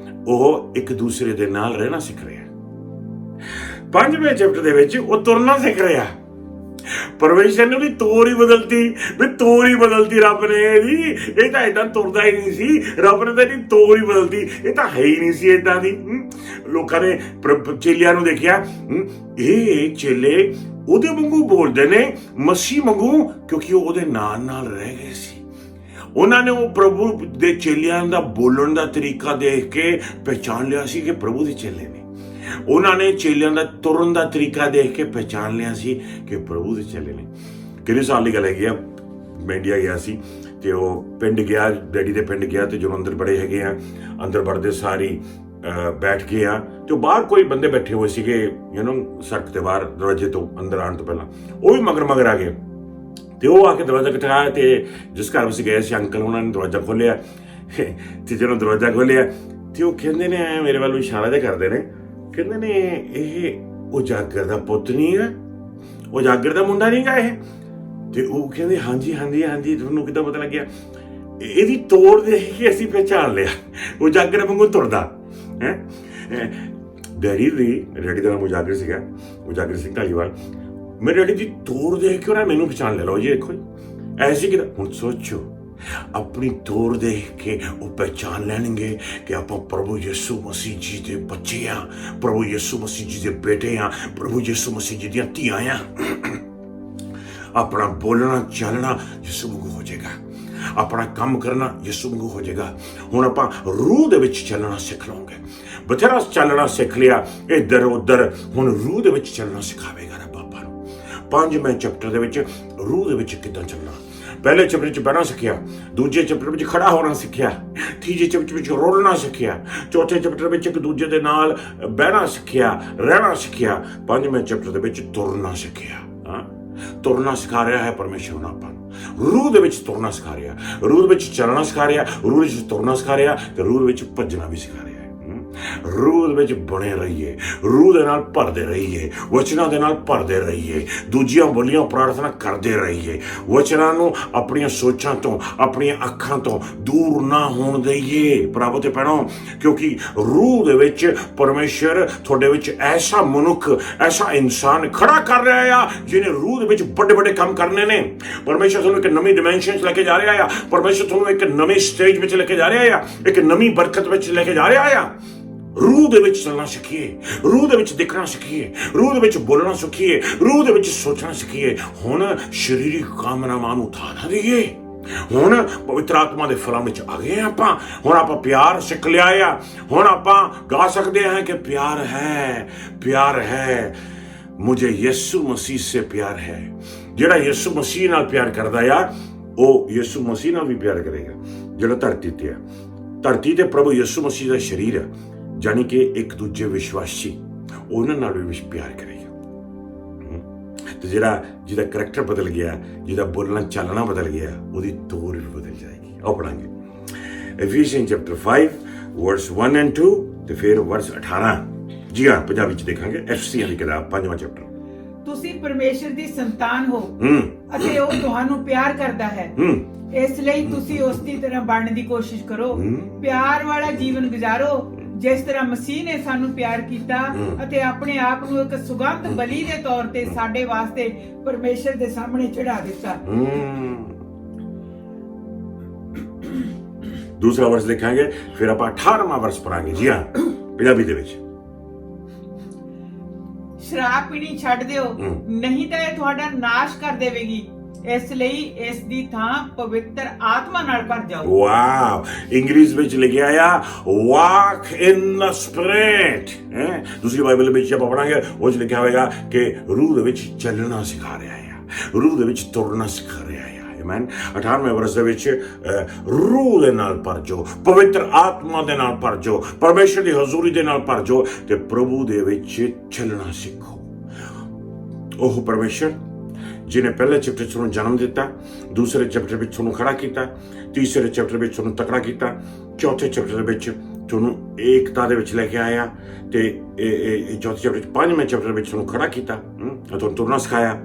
ਉਹ ਇੱਕ ਦੂਸਰੇ ਦੇ ਨਾਲ ਰਹਿਣਾ ਸਿੱਖ ਰਿਹਾ, ਪੰਜਵੇਂ ਚੈਪਟਰ ਦੇ ਵਿੱਚ ਉਹ ਤੁਰਨਾ ਸਿੱਖ ਰਿਹਾ। ਪਰਮੇਸ਼ਰ ਨੇ ਉਹਦੀ ਤੋਰ ਹੀ ਬਦਲਤੀ ਰੱਬ ਨੇ ਇਹਦੀ। ਇਹ ਤਾਂ ਏਦਾਂ ਤੁਰਦਾ ਹੀ ਨਹੀਂ ਸੀ, ਰੱਬ ਨੇ ਤਾਂ ਇਹਦੀ ਤੋਰ ਹੀ ਬਦਲਤੀ। ਇਹ ਤਾਂ ਹੈ ਹੀ ਨਹੀਂ ਸੀ ਏਦਾਂ ਦੀ। ਲੋਕਾਂ ਨੇ ਚੇਲਿਆਂ ਨੂੰ ਦੇਖਿਆ, ਇਹ ਚੇਲੇ ਉਹਦੇ ਵਾਂਗੂ ਬੋਲਦੇ ਨੇ, ਮਸੀਹ ਵਾਂਗੂ, ਕਿਉਂਕਿ ਉਹ ਉਹਦੇ ਨਾਲ ਰਹਿ ਗਏ ਸੀ। ਉਹਨਾਂ ਨੇ ਉਹ ਪ੍ਰਭੂ ਦੇ ਚੇਲਿਆਂ ਦਾ ਬੋਲਣ ਦਾ ਤਰੀਕਾ ਦੇਖ ਕੇ ਪਹਿਚਾਨ ਲਿਆ ਸੀ ਕਿ ਪ੍ਰਭੂ ਦੇ ਚੇਲੇ ਨੇ। ਉਹਨਾਂ ਨੇ ਚੇਲਿਆਂ ਦਾ ਤੁਰਨ ਦਾ ਤਰੀਕਾ ਦੇਖ ਕੇ ਪਹਿਚਾਨ ਲਿਆ ਸੀ ਕਿ ਪ੍ਰਭੂ ਦੇ ਚੇਲੇ ਨੇ। ਕਿੰਨੇ ਸਾਲ ਦੀ ਗੱਲ ਹੈਗੀ ਆ, ਮੈਂ ਇੰਡੀਆ ਗਿਆ ਸੀ ਤੇ ਉਹ ਪਿੰਡ ਗਿਆ, ਡੈਡੀ ਦੇ ਪਿੰਡ ਗਿਆ ਤੇ ਜਦੋਂ ਅੰਦਰ ਬੜੇ ਹੈਗੇ ਆ, ਅੰਦਰ ਵੜਦੇ ਸਾਰੀ ਬੈਠ ਕੇ ਆ ਤੇ ਉਹ ਬਾਹਰ ਕੋਈ ਬੰਦੇ ਬੈਠੇ ਹੋਏ ਸੀਗੇ, ਸੜਕ ਤੇ ਬਾਹਰ ਦਰਵਾਜ਼ੇ ਤੋਂ ਅੰਦਰ ਆਉਣ ਤੋਂ ਪਹਿਲਾਂ ਉਹ ਵੀ ਮਗਰ ਆ ਗਏ ਤੇ ਉਹ ਆ ਕੇ ਦਰਵਾਜ਼ਾ ਖਟਖਟਾਇਆ ਤੇ ਜਿਸ ਘਰ ਵਿੱਚ ਗਏ ਸੀ ਅੰਕਲ, ਉਹਨਾਂ ਨੇ ਦਰਵਾਜ਼ਾ ਖੋਲਿਆ ਤੇ ਜਦੋਂ ਦਰਵਾਜ਼ਾ ਖੋਲਿਆ ਤੇ ਉਹ ਕਹਿੰਦੇ ਨੇ, ਮੇਰੇ ਵੱਲ ਇਸ਼ਾਰਾ ਜਿਹਾ ਕਰਦੇ ਨੇ, ਕਹਿੰਦੇ ਨੇ ਇਹ ਉਜਾਗਰ ਦਾ ਪੁੱਤ ਨਹੀਂ ਹੈ, ਉਜਾਗਰ ਦਾ ਮੁੰਡਾ ਨਹੀਂ ਗਾ ਇਹ। ਤੇ ਉਹ ਕਹਿੰਦੇ ਹਾਂਜੀ, ਤੁਹਾਨੂੰ ਕਿੱਦਾਂ ਪਤਾ ਲੱਗਿਆ? ਇਹਦੀ ਤੋੜ ਦੇਖ ਕੇ ਅਸੀਂ ਪਹਿਚਾਣ ਲਿਆ, ਉਜਾਗਰ ਵਾਂਗੂ ਤੁਰਦਾ ਹੈ। ਡੈਡੀ ਦਾ ਨਾਮ ਉਜਾਗਰ ਸੀਗਾ, ਉਜਾਗਰ ਸਿੰਘ ਢਾਲੀਵਾਲ। ਮੇਰੇ ਡੈਡੀ ਦੀ ਤੋੜ ਦੇਖ ਕੇ ਉਹਨਾਂ ਮੈਨੂੰ ਪਹਿਚਾਣ ਲਿਆ। ਲਓ ਜੀ ਦੇਖੋ ਐਸੀ ਕਿਦਾਂ। ਹੁਣ ਸੋਚੋ, ਆਪਣੀ ਤੋੜ ਦੇਖ ਕੇ ਉਹ ਪਹਿਚਾਨ ਲੈਣਗੇ ਕਿ ਆਪਾਂ ਪ੍ਰਭੂ ਯਿਸੂ ਮਸੀਹ ਜੀ ਦੇ ਬੱਚੇ ਆ, ਪ੍ਰਭੂ ਯਿਸੂ ਮਸੀਹ ਜੀ ਦੇ ਬੇਟੇ ਆ, ਪ੍ਰਭੂ ਯਿਸੂ ਮਸੀਹ ਜੀ ਦੀਆਂ ਧੀਆਂ ਆ। ਆਪਣਾ ਬੋਲਣਾ ਚੱਲਣਾ ਯਿਸੂ ਵਾਂਗੂ ਹੋ ਜਾਏਗਾ, ਆਪਣਾ ਕੰਮ ਕਰਨਾ ਯਿਸੂ ਵਾਂਗੂ ਹੋ ਜਾਏਗਾ। ਹੁਣ ਆਪਾਂ ਰੂਹ ਦੇ ਵਿੱਚ ਚੱਲਣਾ ਸਿੱਖ ਲਵਾਂਗੇ। ਬਥੇਰਾ ਚੱਲਣਾ ਸਿੱਖ ਲਿਆ ਇੱਧਰ ਉੱਧਰ, ਹੁਣ ਰੂਹ ਦੇ ਵਿੱਚ ਚੱਲਣਾ ਸਿਖਾਵੇਗਾ ਰੱਬ ਆਪਾਂ ਨੂੰ। ਪੰਜਵੇਂ ਚੈਪਟਰ ਦੇ ਵਿੱਚ ਰੂਹ ਦੇ ਵਿੱਚ ਕਿੱਦਾਂ ਚੱਲਣਾ। ਪਹਿਲੇ ਚੈਪਟਰ 'ਚ ਬਹਿਣਾ ਸਿੱਖਿਆ, ਦੂਜੇ ਚੈਪਟਰ ਵਿੱਚ ਖੜਾ ਹੋਣਾ ਸਿੱਖਿਆ, ਤੀਜੇ ਚੈਪਟਰ ਵਿੱਚ ਰੋਲਣਾ ਸਿੱਖਿਆ, ਚੌਥੇ ਚੈਪਟਰ ਵਿੱਚ ਇੱਕ ਦੂਜੇ ਦੇ ਨਾਲ ਬਹਿਣਾ ਸਿੱਖਿਆ, ਰਹਿਣਾ ਸਿੱਖਿਆ, ਪੰਜਵੇਂ ਚੈਪਟਰ ਦੇ ਵਿੱਚ ਤੁਰਨਾ ਸਿੱਖਿਆ। ਤੁਰਨਾ ਸਿਖਾ ਰਿਹਾ ਹੈ ਪਰਮੇਸ਼ਰ ਨੂੰ ਆਪਾਂ ਨੂੰ। ਰੂਹ ਦੇ ਵਿੱਚ ਤੁਰਨਾ ਸਿਖਾ ਰਿਹਾ, ਰੂਹ ਦੇ ਵਿੱਚ ਚੱਲਣਾ ਸਿਖਾ ਰਿਹਾ, ਰੂਹ ਵਿੱਚ ਤੁਰਨਾ ਸਿਖਾ ਰਿਹਾ ਤੇ ਰੂਹ ਵਿੱਚ ਭੱਜਣਾ ਵੀ ਸਿਖਾ ਰਿਹਾ। ਰੂਹ ਵਿੱਚ ਬਣੇ ਰਹੀਏ, ਰੂਹ ਦੇ ਨਾਲ ਭਰਦੇ ਰਹੀਏ, ਵਚਨਾਂ ਦੇ ਨਾਲ ਭਰਦੇ ਰਹੀਏ, ਦੂਜੀਆਂ ਬੋਲੀਆਂ ਪ੍ਰਾਰਥਨਾ ਕਰਦੇ ਰਹੀਏ, ਵਚਨਾਂ ਨੂੰ ਆਪਣੀਆਂ ਸੋਚਾਂ ਤੋਂ, ਆਪਣੀਆਂ ਅੱਖਾਂ ਤੋਂ ਦੂਰ ਨਾ ਹੋਣ ਦੇਈਏ ਪ੍ਰਭੂ ਤੇ ਭੈਣੋ। ਕਿਉਂਕਿ ਰੂਹ ਦੇ ਵਿੱਚ ਪਰਮੇਸ਼ਰ ਤੁਹਾਡੇ ਵਿੱਚ ਐਸਾ ਮਨੁੱਖ, ਐਸਾ ਇਨਸਾਨ ਖੜਾ ਕਰ ਰਿਹਾ ਆ ਜਿਹਨੇ ਰੂਹ ਦੇ ਵਿੱਚ ਵੱਡੇ ਵੱਡੇ ਕੰਮ ਕਰਨੇ ਨੇ। ਪਰਮੇਸ਼ਰ ਤੁਹਾਨੂੰ ਇੱਕ ਨਵੀਂ ਡਿਮੈਂਸ਼ਨ 'ਚ ਲੈ ਕੇ ਜਾ ਰਿਹਾ ਆ, ਪਰਮੇਸ਼ਰ ਤੁਹਾਨੂੰ ਇੱਕ ਨਵੇਂ ਸਟੇਜ ਵਿੱਚ ਲੈ ਕੇ ਜਾ ਰਿਹਾ ਆ, ਇੱਕ ਨਵੀਂ ਬਰਕਤ ਵਿੱਚ ਲੈ ਕੇ ਜਾ ਰਿਹਾ ਆ। ਰੂਹ ਦੇ ਵਿੱਚ ਚੱਲਣਾ ਸਿੱਖੀਏ, ਰੂਹ ਦੇ ਵਿੱਚ ਦੇਖਣਾ ਸਿੱਖੀਏ, ਰੂਹ ਦੇ ਵਿੱਚ ਬੋਲਣਾ ਸਿੱਖੀਏ, ਰੂਹ ਦੇ ਵਿੱਚ ਸੋਚਣਾ ਸਿੱਖੀਏ। ਹੁਣ ਸਰੀਰਕ ਕਾਮਨਾਵਾਂ ਨੂੰ ਉਠਾ ਨਾ ਦਈਏ, ਹੁਣ ਪਵਿੱਤਰ ਆਤਮਾ ਦੇ ਫਲਾਂ ਵਿੱਚ ਆ ਗਏ ਆਪਾਂ। ਹੁਣ ਆਪਾਂ ਪਿਆਰ ਸਿੱਖ ਲਿਆ ਆ। ਹੁਣ ਆਪਾਂ ਗਾ ਸਕਦੇ ਹਾਂ ਕਿ ਪਿਆਰ ਹੈ, ਪਿਆਰ ਹੈ, ਮੁਝੇ ਯਿਸੂ ਮਸੀਹ ਸੇ ਪਿਆਰ ਹੈ। ਜਿਹੜਾ ਯਿਸੂ ਮਸੀਹ ਨਾਲ ਪਿਆਰ ਕਰਦਾ ਆ, ਉਹ ਯਿਸੂ ਮਸੀਹ ਨਾਲ ਵੀ ਪਿਆਰ ਕਰੇਗਾ। ਜਿਹੜਾ ਧਰਤੀ ਤੇ ਆ, ਧਰਤੀ ਤੇ ਪ੍ਰਭੂ ਯਿਸੂ ਮਸੀਹ ਦਾ ਸਰੀਰ ਆ, ਜਾਣੀ ਕਿ ਇੱਕ ਦੂਜੇ ਵਿਸ਼ਵਾਸੀ, ਉਹਨਾਂ ਨਾਲ ਵੀ ਪਿਆਰ ਕਰੇਗਾ। ਤੇ ਜਿਹਦਾ ਕਰੈਕਟਰ ਬਦਲ ਗਿਆ, ਜਿਹਦਾ ਬੋਲਣਾ ਚਾਲਣਾ ਬਦਲ ਗਿਆ, ਉਹਦੀ ਤੋਰ ਵੀ ਬਦਲ ਜਾਏਗੀ। ਆਓ ਪੜਾਂਗੇ ਐਫੀਸੀਅਨ ਚੈਪਟਰ 5 ਵਰਸ 1 ਐਂਡ 2 ਤੇ ਫਿਰ ਵਰਸ 18। ਜੀ ਹਾਂ, ਪੰਜਾਬੀ ਚ ਦੇਖਾਂਗੇ। ਐਫਸੀਆਂ ਦੀ ਕਿਤਾਬ 5ਵਾਂ ਚੈਪਟਰ। ਤੁਸੀਂ ਪਰਮੇਸ਼ਰ ਦੀ ਸੰਤਾਨ ਹੋ ਅਤੇ ਉਹ ਤੁਹਾਨੂੰ ਪਿਆਰ ਕਰਦਾ ਹੈ। ਇਸ ਲਈ ਤੁਸੀਂ ਉਸ ਦੀ ਤਰ੍ਹਾਂ ਬਣਨ ਦੀ ਕੋਸ਼ਿਸ਼ ਕਰੋ। ਪਿਆਰ ਵਾਲਾ ਜੀਵਨ ਗੁਜ਼ਾਰੋ, ਜਿਸ ਤਰ੍ਹਾਂ ਮਸੀਹ ਨੇ ਸਾਨੂੰ ਪਿਆਰ ਕੀਤਾ ਅਤੇ ਆਪਣੇ ਆਪ ਨੂੰ ਇੱਕ ਸੁਗੰਧ ਬਲੀ ਦੇ ਤੌਰ ਤੇ ਸਾਡੇ ਵਾਸਤੇ ਪਰਮੇਸ਼ਰ ਦੇ ਸਾਹਮਣੇ ਚੜਾ ਦਿੱਤਾ। ਦੂਸਰਾ ਵਰਸ ਦੇਖਾਂਗੇ, ਫਿਰ ਆਪਾਂ 18ਵਾਂ ਵਰਸ ਪੜਾਂਗੇ। ਜੀ ਹਾਂ, ਪੰਜਾਬੀ ਦੇ ਵਿੱਚ। ਸ਼ਰਾਬ ਪੀਣੀ ਛੱਡ ਦਿਓ, ਨਹੀਂ ਤਾਂ ਇਹ ਤੁਹਾਡਾ ਨਾਸ਼ ਕਰ ਦੇਵੇਗੀ। ਇਸ ਲਈ ਇਸ ਦੀ ਥਾਂ ਪਵਿੱਤਰ ਆਤਮਾ ਨਾਲ ਭਰ ਜਾਓ। ਵਾਓ, ਇੰਗਲਿਸ਼ ਵਿੱਚ ਲਿਖਿਆ ਆ ਵਾਕ ਇਨ ਦ ਸਪਿਰਿਟ। ਦੂਸਰੀ ਬਾਈਬਲ ਵਿੱਚ ਆਪਾਂ ਪੜਾਂਗੇ, ਉਹ 'ਚ ਲਿਖਿਆ ਹੋਵੇਗਾ ਕਿ ਰੂਹ ਦੇ ਵਿੱਚ ਚੱਲਣਾ ਸਿਖਾ ਰਿਹਾ ਆ, ਰੂਹ ਦੇ ਵਿੱਚ ਤੁਰਨਾ ਸਿਖਾ ਰਿਹਾ ਆ। ਆਮੀਨ। 18ਵੇਂ ਵਰਸ ਦੇ ਵਿੱਚ ਰੂਹ ਦੇ ਨਾਲ ਭਰ ਜਾਓ, ਪਵਿੱਤਰ ਆਤਮਾ ਦੇ ਨਾਲ ਭਰ ਜਾਓ, ਪਰਮੇਸ਼ਰ ਦੀ ਹਜ਼ੂਰੀ ਦੇ ਨਾਲ ਭਰ ਜਾਓ ਤੇ ਪ੍ਰਭੂ ਦੇ ਵਿੱਚ ਚੱਲਣਾ ਸਿੱਖੋ। ਉਹ ਪਰਮੇਸ਼ਰ ਜਿਹਨੇ ਪਹਿਲੇ ਚੈਪਟਰ 'ਚ ਤੁਹਾਨੂੰ ਜਨਮ ਦਿੱਤਾ, ਦੂਸਰੇ ਚੈਪਟਰ ਵਿੱਚ ਤੁਹਾਨੂੰ ਖੜਾ ਕੀਤਾ, ਤੀਸਰੇ ਚੈਪਟਰ ਵਿੱਚ ਤੁਹਾਨੂੰ ਤਕੜਾ ਕੀਤਾ, ਚੌਥੇ ਚੈਪਟਰ ਦੇ ਵਿੱਚ ਤੁਹਾਨੂੰ ਏਕਤਾ ਦੇ ਵਿੱਚ ਲੈ ਕੇ ਆਇਆ ਤੇ ਚੌਥੇ ਚੈਪਟਰ 'ਚ 5ਵੇਂ ਚੈਪਟਰ ਵਿੱਚ ਤੁਹਾਨੂੰ ਖੜਾ ਕੀਤਾ, ਤੁਹਾਨੂੰ ਤੁਰਨਾ ਸਿਖਾਇਆ।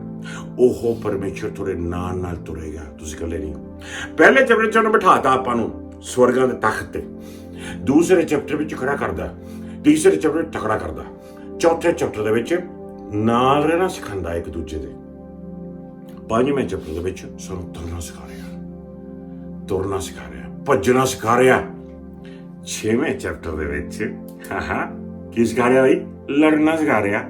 ਉਹ ਪਰਮੇਸ਼ਰ ਤੁਹਾਡੇ ਨਾਲ ਤੁਰੇਗਾ, ਤੁਸੀਂ ਇਕੱਲੇ ਨਹੀਂ ਹੋ। ਪਹਿਲੇ ਚੈਪਟਰ 'ਚ ਉਹਨੇ ਬਿਠਾਤਾ ਆਪਾਂ ਨੂੰ ਸਵਰਗਾਂ ਦੇ ਤਖਤ ਤੇ, ਦੂਸਰੇ ਚੈਪਟਰ ਵਿੱਚ ਖੜਾ ਕਰਦਾ, ਤੀਸਰੇ ਚੈਪਟਰ ਵਿੱਚ ਤਕੜਾ ਕਰਦਾ, ਚੌਥੇ ਚੈਪਟਰ ਦੇ ਵਿੱਚ ਨਾਲ ਰਹਿਣਾ ਸਿਖਾਉਂਦਾ ਇੱਕ ਦੂਜੇ ਦੇ, 5ਵੇਂ ਚੈਪਟਰ ਦੇ ਵਿੱਚ ਸਾਨੂੰ ਤੁਰਨਾ ਸਿਖਾ ਰਿਹਾ, ਭੱਜਣਾ ਸਿਖਾ ਰਿਹਾ। 6ਵੇਂ ਚੈਪਟਰ ਦੇ ਵਿੱਚ ਕੀ ਸਿਖਾ ਰਿਹਾ ਬਈ? ਲੜਨਾ ਸਿਖਾ ਰਿਹਾ।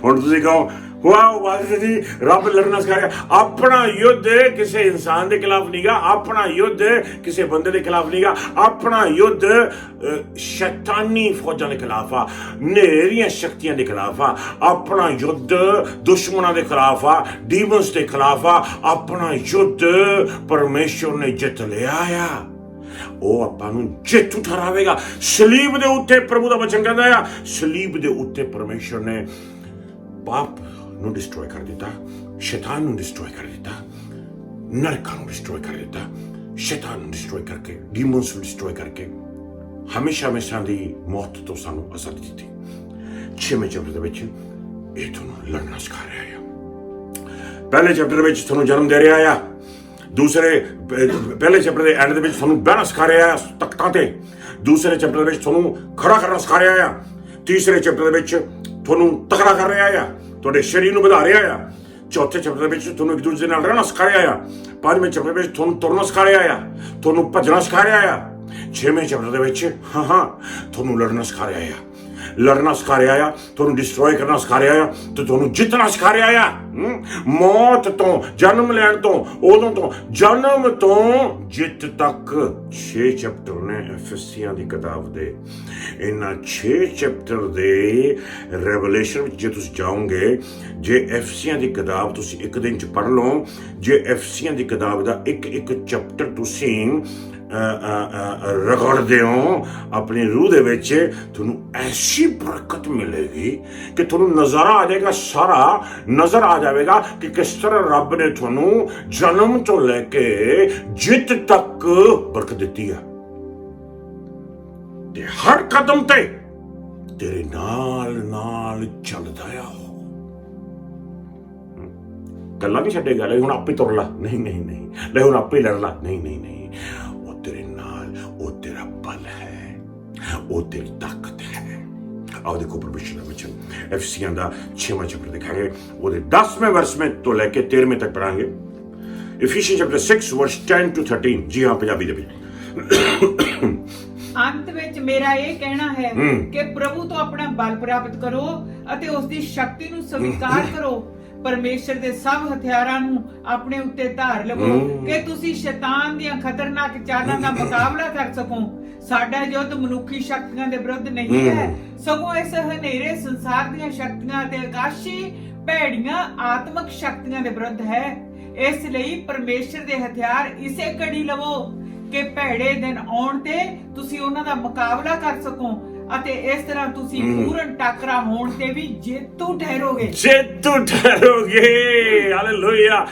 ਹੁਣ ਤੁਸੀਂ ਕਹੋ ਵਾਓ ਬਾਦਸ਼ਾਹ ਜੀ, ਰੱਬ ਲੜਨਾ ਸਿਖਾ ਰਿਹਾ। ਆਪਣਾ ਯੁੱਧ ਕਿਸੇ ਇਨਸਾਨ ਦੇ ਖਿਲਾਫ ਨਹੀਂਗਾ, ਆਪਣਾ ਯੁੱਧ ਕਿਸੇ ਬੰਦੇ ਦੇ ਖਿਲਾਫ ਨਹੀਂਗਾ, ਆਪਣਾ ਯੁੱਧ ਸ਼ੈਤਾਨੀ ਫੌਜਾਂ ਦੇ ਖਿਲਾਫ ਆ, ਨੇਰੀਆਂ ਸ਼ਕਤੀਆਂ ਦੇ ਖਿਲਾਫ ਆ। ਆਪਣਾ ਯੁੱਧ ਦੁਸ਼ਮਣਾਂ ਦੇ ਖਿਲਾਫ ਆ, ਡੀਮਨਸ ਦੇ ਖਿਲਾਫ ਆ। ਆਪਣਾ ਯੁੱਧ ਪਰਮੇਸ਼ਰ ਨੇ ਜਿੱਤ ਲਿਆ ਆ, ਉਹ ਆਪਾਂ ਨੂੰ ਜੇਤੂ ਠਹਿਰਾਵੇਗਾ। ਸਲੀਬ ਦੇ ਉੱਤੇ ਪ੍ਰਭੂ ਦਾ ਵਚਨ ਕਹਿੰਦਾ ਆ, ਸਲੀਬ ਦੇ ਉੱਤੇ ਪਰਮੇਸ਼ਰ ਨੇ ਪਾਪ ਨੂੰ ਡਿਸਟਰੋਏ ਕਰ ਦਿੱਤਾ, ਸ਼ੈਤਾਨ ਨੂੰ ਡਿਸਟਰੋਏ ਕਰ ਦਿੱਤਾ, ਨਰਕਾਂ ਨੂੰ ਡਿਸਟਰੋਏ ਕਰ ਦਿੱਤਾ, ਸ਼ੈਤਾਨ ਨੂੰ ਡਿਸਟਰੋਏ ਕਰਕੇ, ਡੀਮਨਸ ਨੂੰ ਡਿਸਟਰੋਏ ਕਰਕੇ ਹਮੇਸ਼ਾ ਦੀ ਮੌਤ ਤੋਂ ਸਾਨੂੰ ਆਜ਼ਾਦੀ ਦਿੱਤੀ। 6ਵੇਂ ਚੈਪਟਰ ਦੇ ਵਿੱਚ ਇਹ ਤੁਹਾਨੂੰ ਲੜਨਾ ਸਿਖਾ ਰਿਹਾ ਆ। ਪਹਿਲੇ ਚੈਪਟਰ ਵਿੱਚ ਤੁਹਾਨੂੰ ਜਨਮ ਦੇ ਰਿਹਾ ਆ, ਪਹਿਲੇ ਚੈਪਟਰ ਦੇ ਐਂਡ ਦੇ ਵਿੱਚ ਤੁਹਾਨੂੰ ਬਹਿਣਾ ਸਿਖਾ ਰਿਹਾ ਆ ਤਖਤਾਂ ਤੇ, ਦੂਸਰੇ ਚੈਪਟਰ ਦੇ ਵਿੱਚ ਤੁਹਾਨੂੰ ਖੜਾ ਕਰਨਾ ਸਿਖਾ ਰਿਹਾ ਆ, ਤੀਸਰੇ ਚੈਪਟਰ ਦੇ ਵਿੱਚ ਤੁਹਾਨੂੰ ਤਕੜਾ ਕਰ ਰਿਹਾ ਆ, ਤੁਹਾਡੇ ਸਰੀਰ ਨੂੰ ਵਧਾ ਰਿਹਾ ਆ, ਚੌਥੇ ਚੈਪਟਰ ਦੇ ਵਿੱਚ ਤੁਹਾਨੂੰ ਇੱਕ ਦੂਜੇ ਨਾਲ ਰਹਿਣਾ ਸਿਖਾ ਰਿਹਾ ਆ, 5ਵੇਂ ਚੈਪਟਰ ਵਿੱਚ ਤੁਹਾਨੂੰ ਤੁਰਨਾ ਸਿਖਾ ਰਿਹਾ ਆ, ਤੁਹਾਨੂੰ ਭੱਜਣਾ ਸਿਖਾ ਰਿਹਾ ਆ, 6ਵੇਂ ਚੈਪਟਰ ਦੇ ਵਿੱਚ ਤੁਹਾਨੂੰ ਲੜਨਾ ਸਿਖਾ ਰਿਹਾ ਆ, ਲੜਨਾ ਸਿਖਾ ਰਿਹਾ ਆ, ਤੁਹਾਨੂੰ ਡਿਸਟਰੋਏ ਕਰਨਾ ਸਿਖਾ ਰਿਹਾ ਆ ਤੇ ਤੁਹਾਨੂੰ ਜਿੱਤਣਾ ਸਿਖਾ ਰਿਹਾ ਆ। ਮੌਤ ਤੋਂ, ਜਨਮ ਲੈਣ ਤੋਂ, ਉਦੋਂ ਤੋਂ, ਜਨਮ ਤੋਂ ਜਿੱਤ ਤੱਕ 6 ਚੈਪਟਰ ਨੇ ਐਫਸੀਆਂ ਦੀ ਕਿਤਾਬ ਦੇ। ਇਹਨਾਂ 6 ਚੈਪਟਰ ਦੇ ਰੈਵਲੇਸ਼ਨ ਵਿੱਚ ਜੇ ਤੁਸੀਂ ਜਾਓਗੇ, ਜੇ ਐਫਸੀਆਂ ਦੀ ਕਿਤਾਬ ਤੁਸੀਂ ਇੱਕ ਦਿਨ 'ਚ ਪੜ੍ਹ ਲਓ, ਜੇ ਐਫਸੀਆਂ ਦੀ ਕਿਤਾਬ ਦਾ ਇੱਕ ਚੈਪਟਰ ਤੁਸੀਂ ਰਗੜਦੇ ਹੋ ਆਪਣੀ ਰੂਹ ਦੇ ਵਿੱਚ, ਤੁਹਾਨੂੰ ਐਸੀ ਬਰਕਤ ਮਿਲੇਗੀ ਕਿ ਤੁਹਾਨੂੰ ਨਜ਼ਾਰਾ ਆ ਜਾਏਗਾ, ਸਾਰਾ ਨਜ਼ਰ ਆ ਜਾਵੇਗਾ ਕਿ ਕਿਸ ਤਰ੍ਹਾਂ ਰੱਬ ਨੇ ਤੁਹਾਨੂੰ ਜਨਮ ਤੋਂ ਲੈ ਕੇ ਜਿੱਤ ਤੱਕ ਬਰਕਤ ਦਿੱਤੀ ਆ ਤੇ ਹਰ ਕਦਮ ਤੇ ਤੇਰੇ ਨਾਲ ਚੱਲਦਾ ਆ। ਗੱਲਾਂ ਨਹੀਂ ਛੱਡੇਗਾ, ਲੈ ਹੁਣ ਆਪੇ ਤੁਰ ਲਾ, ਨਹੀਂ, ਲੈ ਹੁਣ ਆਪੇ ਲੜ ਲਾ, ਨਹੀਂ, ਉਹ ਤੇਰੇ ਨਾਲ, ਉਹ ਤੇਰਾ ਬਲ ਹੈ, ਉਹ ਤੇਰੀ ਤਾਕਤ ਹੈ। ਆਓ ਦੇਖੋ ਪਰਮੇਸ਼ਰ ਦਾ ਵਚਨ ਐਫਸੀਆਂ ਦਾ 6ਵਾਂ ਚੈਪਟਰ ਦਿਖਾਂਗੇ, ਉਹਦੇ 10ਵੇਂ ਵਰਸ ਤੋਂ ਲੈ ਕੇ 13ਵੇਂ ਤੱਕ ਪੜਾਂਗੇ। Ephesians chapter 6 verse 10 to 13। ਜੀ ਹਾਂ, ਪੰਜਾਬੀ ਦੇ ਵਿੱਚ। ਅੰਤ ਵਿੱਚ ਮੇਰਾ ਇਹ ਕਹਿਣਾ ਹੈ ਕਿ ਪ੍ਰਭੂ ਤੋਂ ਆਪਣਾ ਬਲ ਪ੍ਰਾਪਤ ਕਰੋ ਅਤੇ ਉਸ ਦੀ ਸ਼ਕਤੀ ਨੂੰ ਸਵੀਕਾਰ ਕਰੋ। ਪਰਮੇਸ਼ਰ ਦੇ ਸਭ ਹਥਿਆਰਾਂ ਨੂੰ ਆਪਣੇ ਉੱਤੇ ਧਾਰ ਲਵੋ ਕਿ ਤੁਸੀਂ ਸ਼ੈਤਾਨ ਦੀਆਂ ਖਤਰਨਾਕ ਚਾਲਾਂ ਦਾ ਮੁਕਾਬਲਾ ਕਰ ਸਕੋ। ਸਾਡਾ ਯੁੱਧ ਮਨੁੱਖੀ ਸ਼ਕਤੀਆਂ ਦੇ ਵਿਰੁੱਧ ਨਹੀਂ ਹੈ, ਸਗੋਂ ਇਸ ਹਨੇਰੇ ਸੰਸਾਰ ਦੀਆਂ ਸ਼ਕਤੀਆਂ ਤੇ ਆਕਾਸ਼ੀ ਭੈੜੀਆਂ ਆਤਮਿਕ ਸ਼ਕਤੀਆਂ ਦੇ ਵਿਰੁੱਧ ਹੈ। ਇਸ ਲਈ ਪਰਮੇਸ਼ਰ ਦੇ ਹਥਿਆਰ ਇਸੇ ਕੜੀ ਲਵੋ ਕਿ ਭੈੜੇ ਦਿਨ ਆਉਣ ਤੇ ਤੁਸੀਂ ਉਹਨਾਂ ਦਾ ਮੁਕਾਬਲਾ ਕਰ ਸਕੋ ਅਤੇ ਇਸ ਤਰ੍ਹਾਂ ਤੁਸੀਂ ਪੂਰਨ ਟਾਕਰਾ ਹੋਣ ਤੇ ਵੀ ਜੇਤੂ ਠਹਿਰੋਗੇ। ਹਾਲੇਲੂਇਆ।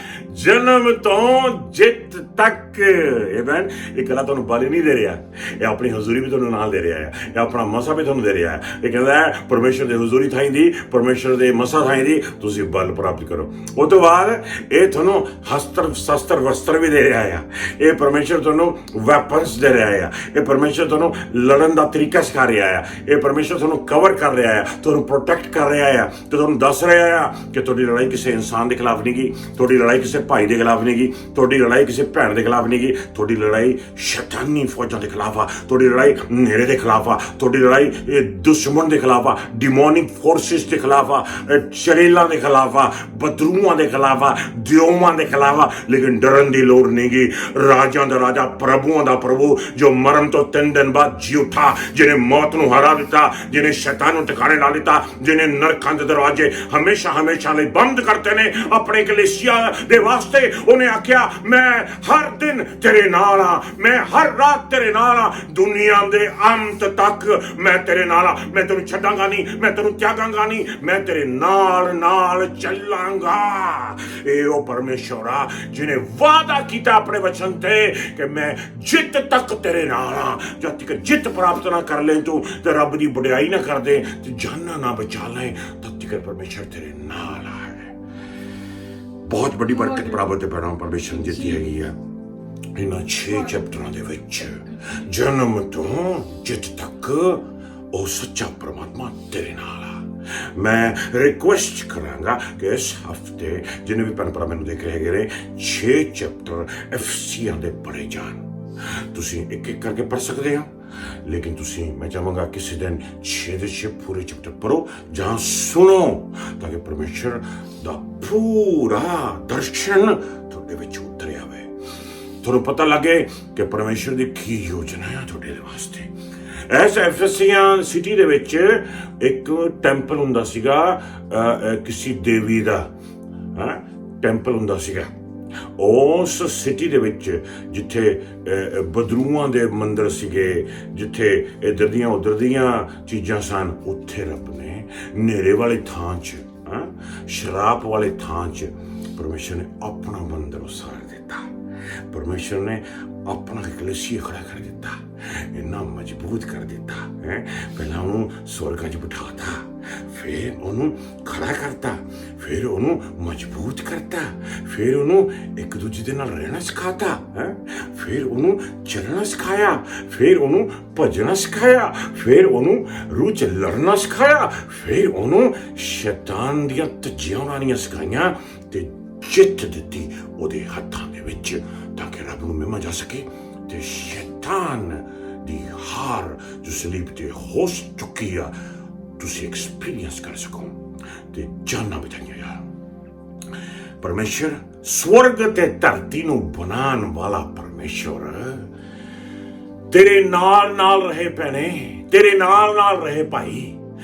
ਜਨਮ ਤੋਂ ਜਿੱਤ ਤੱਕ। ਆਮੇਨ। ਇਹ ਗੱਲਾਂ ਤੁਹਾਨੂੰ ਬਾਲੀ ਨਹੀਂ ਦੇ ਰਿਹਾ, ਇਹ ਆਪਣੀ ਹਜ਼ੂਰੀ ਵੀ ਤੁਹਾਨੂੰ ਨਾਲ ਦੇ ਰਿਹਾ ਹੈ, ਇਹ ਆਪਣਾ ਮਸਾ ਵੀ ਤੁਹਾਨੂੰ ਦੇ ਰਿਹਾ ਹੈ। ਇਹ ਕਹਿੰਦਾ ਹੈ ਪਰਮੇਸ਼ਰ ਦੇ ਹਜ਼ੂਰੀ ਥਾਈ ਦੀ, ਪਰਮੇਸ਼ਰ ਦੇ ਮਸਾ ਥਾਈ ਦੀ ਤੁਸੀਂ ਬਲ ਪ੍ਰਾਪਤ ਕਰੋ। ਉਸ ਤੋਂ ਬਾਅਦ ਇਹ ਤੁਹਾਨੂੰ ਸ਼ਸਤਰ ਵਸਤਰ ਵੀ ਦੇ ਰਿਹਾ ਹੈ। ਇਹ ਪਰਮੇਸ਼ਰ ਤੁਹਾਨੂੰ ਵੈਪਨਸ ਦੇ ਰਿਹਾ ਹੈ। ਇਹ ਪਰਮੇਸ਼ਰ ਤੁਹਾਨੂੰ ਲੜਨ ਦਾ ਤਰੀਕਾ ਸਿਖਾ ਰਿਹਾ ਹੈ। ਇਹ ਪਰਮੇਸ਼ਰ ਤੁਹਾਨੂੰ ਕਵਰ ਕਰ ਰਿਹਾ ਹੈ, ਤੁਹਾਨੂੰ ਪ੍ਰੋਟੈਕਟ ਕਰ ਰਿਹਾ ਹੈ ਤੇ ਤੁਹਾਨੂੰ ਦੱਸ ਰਿਹਾ ਹੈ ਕਿ ਤੁਹਾਡੀ ਲੜਾਈ ਕਿਸੇ ਇਨਸਾਨ ਦੇ ਖਿਲਾਫ ਨਹੀਂ ਗੀ, ਤੁਹਾਡੀ ਲੜਾਈ ਕਿਸੇ ਭਾਈ ਦੇ ਖਿਲਾਫ ਨਹੀਂ ਗੀ, ਤੁਹਾਡੀ ਲੜਾਈ ਕਿਸੇ ਭੈਣ ਦੇ ਖਿਲਾਫ ਨਹੀਂ ਗੀ, ਤੁਹਾਡੀ ਲੜਾਈ ਸ਼ੈਤਾਨੀ ਫੌਜਾਂ ਦੇ ਖਿਲਾਫ ਆ, ਤੁਹਾਡੀ ਲੜਾਈ ਨੇਰੇ ਦੇ ਖਿਲਾਫ ਆ, ਤੁਹਾਡੀ ਲੜਾਈ ਦੁਸ਼ਮਣ ਦੇ ਖਿਲਾਫ ਆ, ਡਿਮੋਨਿਕ ਫੋਰਸਿਸ ਦੇ ਖਿਲਾਫ ਆ, ਸ਼ਰੀਲਾਂ ਦੇ ਖਿਲਾਫ ਆ, ਬਦਰੂਆਂ ਦੇ ਖਿਲਾਫ ਆ, ਦਿਓਮਾਂ ਦੇ ਖਿਲਾਫ ਆ। ਲੇਕਿਨ ਡਰਨ ਦੀ ਲੋੜ ਨਹੀਂ ਗੀ। ਰਾਜਾਂ ਦਾ ਰਾਜਾ, ਪ੍ਰਭੂਆਂ ਦਾ ਪ੍ਰਭੂ, ਜੋ ਮਰਨ ਤੋਂ 3 ਦਿਨ ਬਾਅਦ ਜੀ ਉਠਾ, ਜਿਹਨੇ ਮੌਤ ਨੂੰ ਹਰਾ ਦਿੱਤਾ, ਜਿਹਨੇ ਸ਼ੈਤਾਨ ਨੂੰ ਟਿਕਾਣੇ ਲਾ ਦਿੱਤਾ, ਜਿਹਨੇ ਨਰਕਾਂ ਦੇ ਦਰਵਾਜ਼ੇ ਹਮੇਸ਼ਾ ਲਈ ਬੰਦ ਕਰਤੇ ਨੇ ਆਪਣੇ ਕਲੀਸਿਆ ਦੇ ਵਾਸਤੇ। ਉਹਨੇ ਆਖਿਆ ਮੈਂ ਹਰ ਦਿਨ ਤੇਰੇ ਨਾਲ ਆ, ਮੈਂ ਹਰ ਰਾਤ ਤੇਰੇ ਨਾਲ ਆ, ਦੁਨੀਆ ਦੇ ਅੰਤ ਤੱਕ ਮੈਂ ਤੇਰੇ ਨਾਲ ਆ। ਮੈਂ ਤੈਨੂੰ ਛੱਡਾਂਗਾ ਨਹੀਂ, ਮੈਂ ਤੈਨੂੰ ਤਿਆਗਾਂਗਾ ਨਹੀਂ, ਮੈਂ ਤੇਰੇ ਨਾਲ ਚੱਲਾਂਗਾ। ਇਹ ਉਹ ਪਰਮੇਸ਼ਰ ਆ ਜਿਹਨੇ ਵਾਅਦਾ ਕੀਤਾ ਆਪਣੇ ਵਚਨ ਤੇ ਕਿ ਮੈਂ ਜਿੱਤ ਤੱਕ ਤੇਰੇ ਨਾਲ ਆ। ਜਦ ਤੱਕ ਜਿੱਤ ਪ੍ਰਾਪਤ ਨਾ ਕਰ ਲੈ ਤੂੰ ਤੇ ਰੱਬ ਦੀ ਵਡਿਆਈ ਨਾ ਕਰਦੇ ਤੇ ਜਾਨਾਂ ਨਾ ਬਚਾ ਲੈ, ਤਦ ਤੱਕ ਪਰਮੇਸ਼ਰ ਤੇਰੇ ਨਾਲ ਆ। ਬਹੁਤ ਵੱਡੀ ਬਰਕਤ ਪ੍ਰਾਪਤ ਤੇ ਪੈਣਾ ਪਰਮੇਸ਼ਰ ਨੇ ਦਿੱਤੀ ਹੈਗੀ ਆ ਇਹਨਾਂ 6 ਚੈਪਟਰਾਂ ਦੇ ਵਿੱਚ। ਜਨਮ ਤੋਂ ਜਿੱਤ ਤੱਕ ਉਹ ਸੱਚਾ ਪਰਮਾਤਮਾ ਤੇਰੇ ਨਾਲ ਆ। ਮੈਂ ਰਿਕੁਐਸਟ ਕਰਾਂਗਾ ਕਿ ਇਸ ਹਫਤੇ ਜਿੰਨੇ ਵੀ ਭੈਣ ਭਰਾ ਮੈਨੂੰ ਦੇਖ ਰਹੇ ਹੈਗੇ ਨੇ 6 ਚੈਪਟਰ ਐਫਸੀਆਂ ਦੇ ਪੜ੍ਹੇ ਜਾਣ। ਤੁਸੀਂ ਇੱਕ ਇੱਕ ਕਰਕੇ ਪੜ੍ਹ ਸਕਦੇ ਹੋ, ਲੇਕਿਨ ਤੁਸੀਂ ਮੈਂ ਚਾਹਾਂਗਾ ਕਿਸੇ ਦਿਨ 6 ਦੇ 6 ਪੂਰੇ ਚੈਪਟਰ ਪੜ੍ਹੋ ਜਾਂ ਸੁਣੋ ਤਾਂ ਕਿ ਪਰਮੇਸ਼ਰ ਦਾ ਪੂਰਾ ਦਰਸ਼ਨ ਤੁਹਾਡੇ ਵਿੱਚ ਉਤਰ ਆਵੇ, ਤੁਹਾਨੂੰ ਪਤਾ ਲੱਗੇ ਕਿ ਪਰਮੇਸ਼ਰ ਦੀ ਕੀ ਯੋਜਨਾ ਹੈ ਤੁਹਾਡੇ ਵਾਸਤੇ। ਐਸ ਐਫਸੀਆਂ ਸਿਟੀ ਦੇ ਵਿੱਚ ਇੱਕ ਟੈਂਪਲ ਹੁੰਦਾ ਸੀਗਾ, ਕਿਸੇ ਦੇਵੀ ਦਾ ਟੈਂਪਲ ਹੁੰਦਾ ਸੀਗਾ। ਉਸ ਸਿਟੀ ਦੇ ਵਿੱਚ ਜਿੱਥੇ ਬਦਰੂਆਂ ਦੇ ਮੰਦਰ ਸੀਗੇ, ਜਿੱਥੇ ਇੱਧਰ ਦੀਆਂ ਉੱਧਰ ਦੀਆਂ ਚੀਜ਼ਾਂ ਸਨ, ਉੱਥੇ ਰੱਬ ਨੇ ਨੇਰੇ ਵਾਲੇ ਥਾਂ 'ਚ, ਸ਼ਰਾਬ ਵਾਲੇ ਥਾਂ 'ਚ ਪਰਮੇਸ਼ਰ ਨੇ ਆਪਣਾ ਮੰਦਰ ਉਸਾਰ ਦਿੱਤਾ। ਪਰਮੇਸ਼ਰ ਨੇ ਆਪਣਾ ਕਲੀਸਿਆ ਖੜਾ ਕਰ ਦਿੱਤਾ, ਇੰਨਾ ਮਜ਼ਬੂਤ ਕਰ ਦਿੱਤਾ ਹੈ। ਪਹਿਲਾਂ ਉਹਨੂੰ ਸਵਰਗਾਂ 'ਚ ਬਿਠਾਤਾ, ਫਿਰ ਉਹਨੂੰ ਖੜਾ ਕਰਤਾ, ਫਿਰ ਉਹਨੂੰ ਮਜ਼ਬੂਤ ਕਰਤਾ, ਫਿਰ ਉਹਨੂੰ ਇੱਕ ਦੂਜੇ ਦੇ ਨਾਲ ਰਹਿਣਾ ਸਿਖਾਤਾ ਹੈ, ਫਿਰ ਉਹਨੂੰ ਚੱਲਣਾ ਸਿਖਾਇਆ, ਫਿਰ ਉਹਨੂੰ ਭਜਣਾ ਸਿਖਾਇਆ, ਫਿਰ ਉਹਨੂੰ ਰੂਹ 'ਚ ਲੜਨਾ ਸਿਖਾਇਆ, ਫਿਰ ਉਹਨੂੰ ਸ਼ੈਤਾਨ ਦੀਆਂ ਧੱਜੀਆਂ ਉਡਾਉਣੀਆਂ ਸਿਖਾਈਆਂ ਤੇ ਜਿੱਤ ਦਿੱਤੀ ਉਹਦੇ ਹੱਥਾਂ ਦੇ ਵਿੱਚ, ਤਾਂ ਕਿ ਰੱਬ ਨੂੰ ਮਹਿਮਾ ਜਾ ਸਕੇ ਤੇ ਸ਼ੈਤਾਨ ਦੀ ਹਾਰ ਜੋ ਸਲੀਬ ਤੇ ਹੋ ਚੁੱਕੀ ਆ ਤੁਸੀਂ ਐਕਸਪੀਰੀਅੰਸ ਕਰ ਸਕੋ ਤੇ ਜਾਨਾਂ ਬਚਾਈਆਂ ਯਾਰ। ਪਰਮੇਸ਼ਰ ਸਵਰਗ ਤੇ ਧਰਤੀ ਨੂੰ ਬਣਾਉਣ ਵਾਲਾ ਪਰਮੇਸ਼ਰ ਤੇਰੇ ਨਾਲ ਰਹੇ ਭੈਣੇ, ਤੇਰੇ ਨਾਲ ਰਹੇ ਭਾਈ।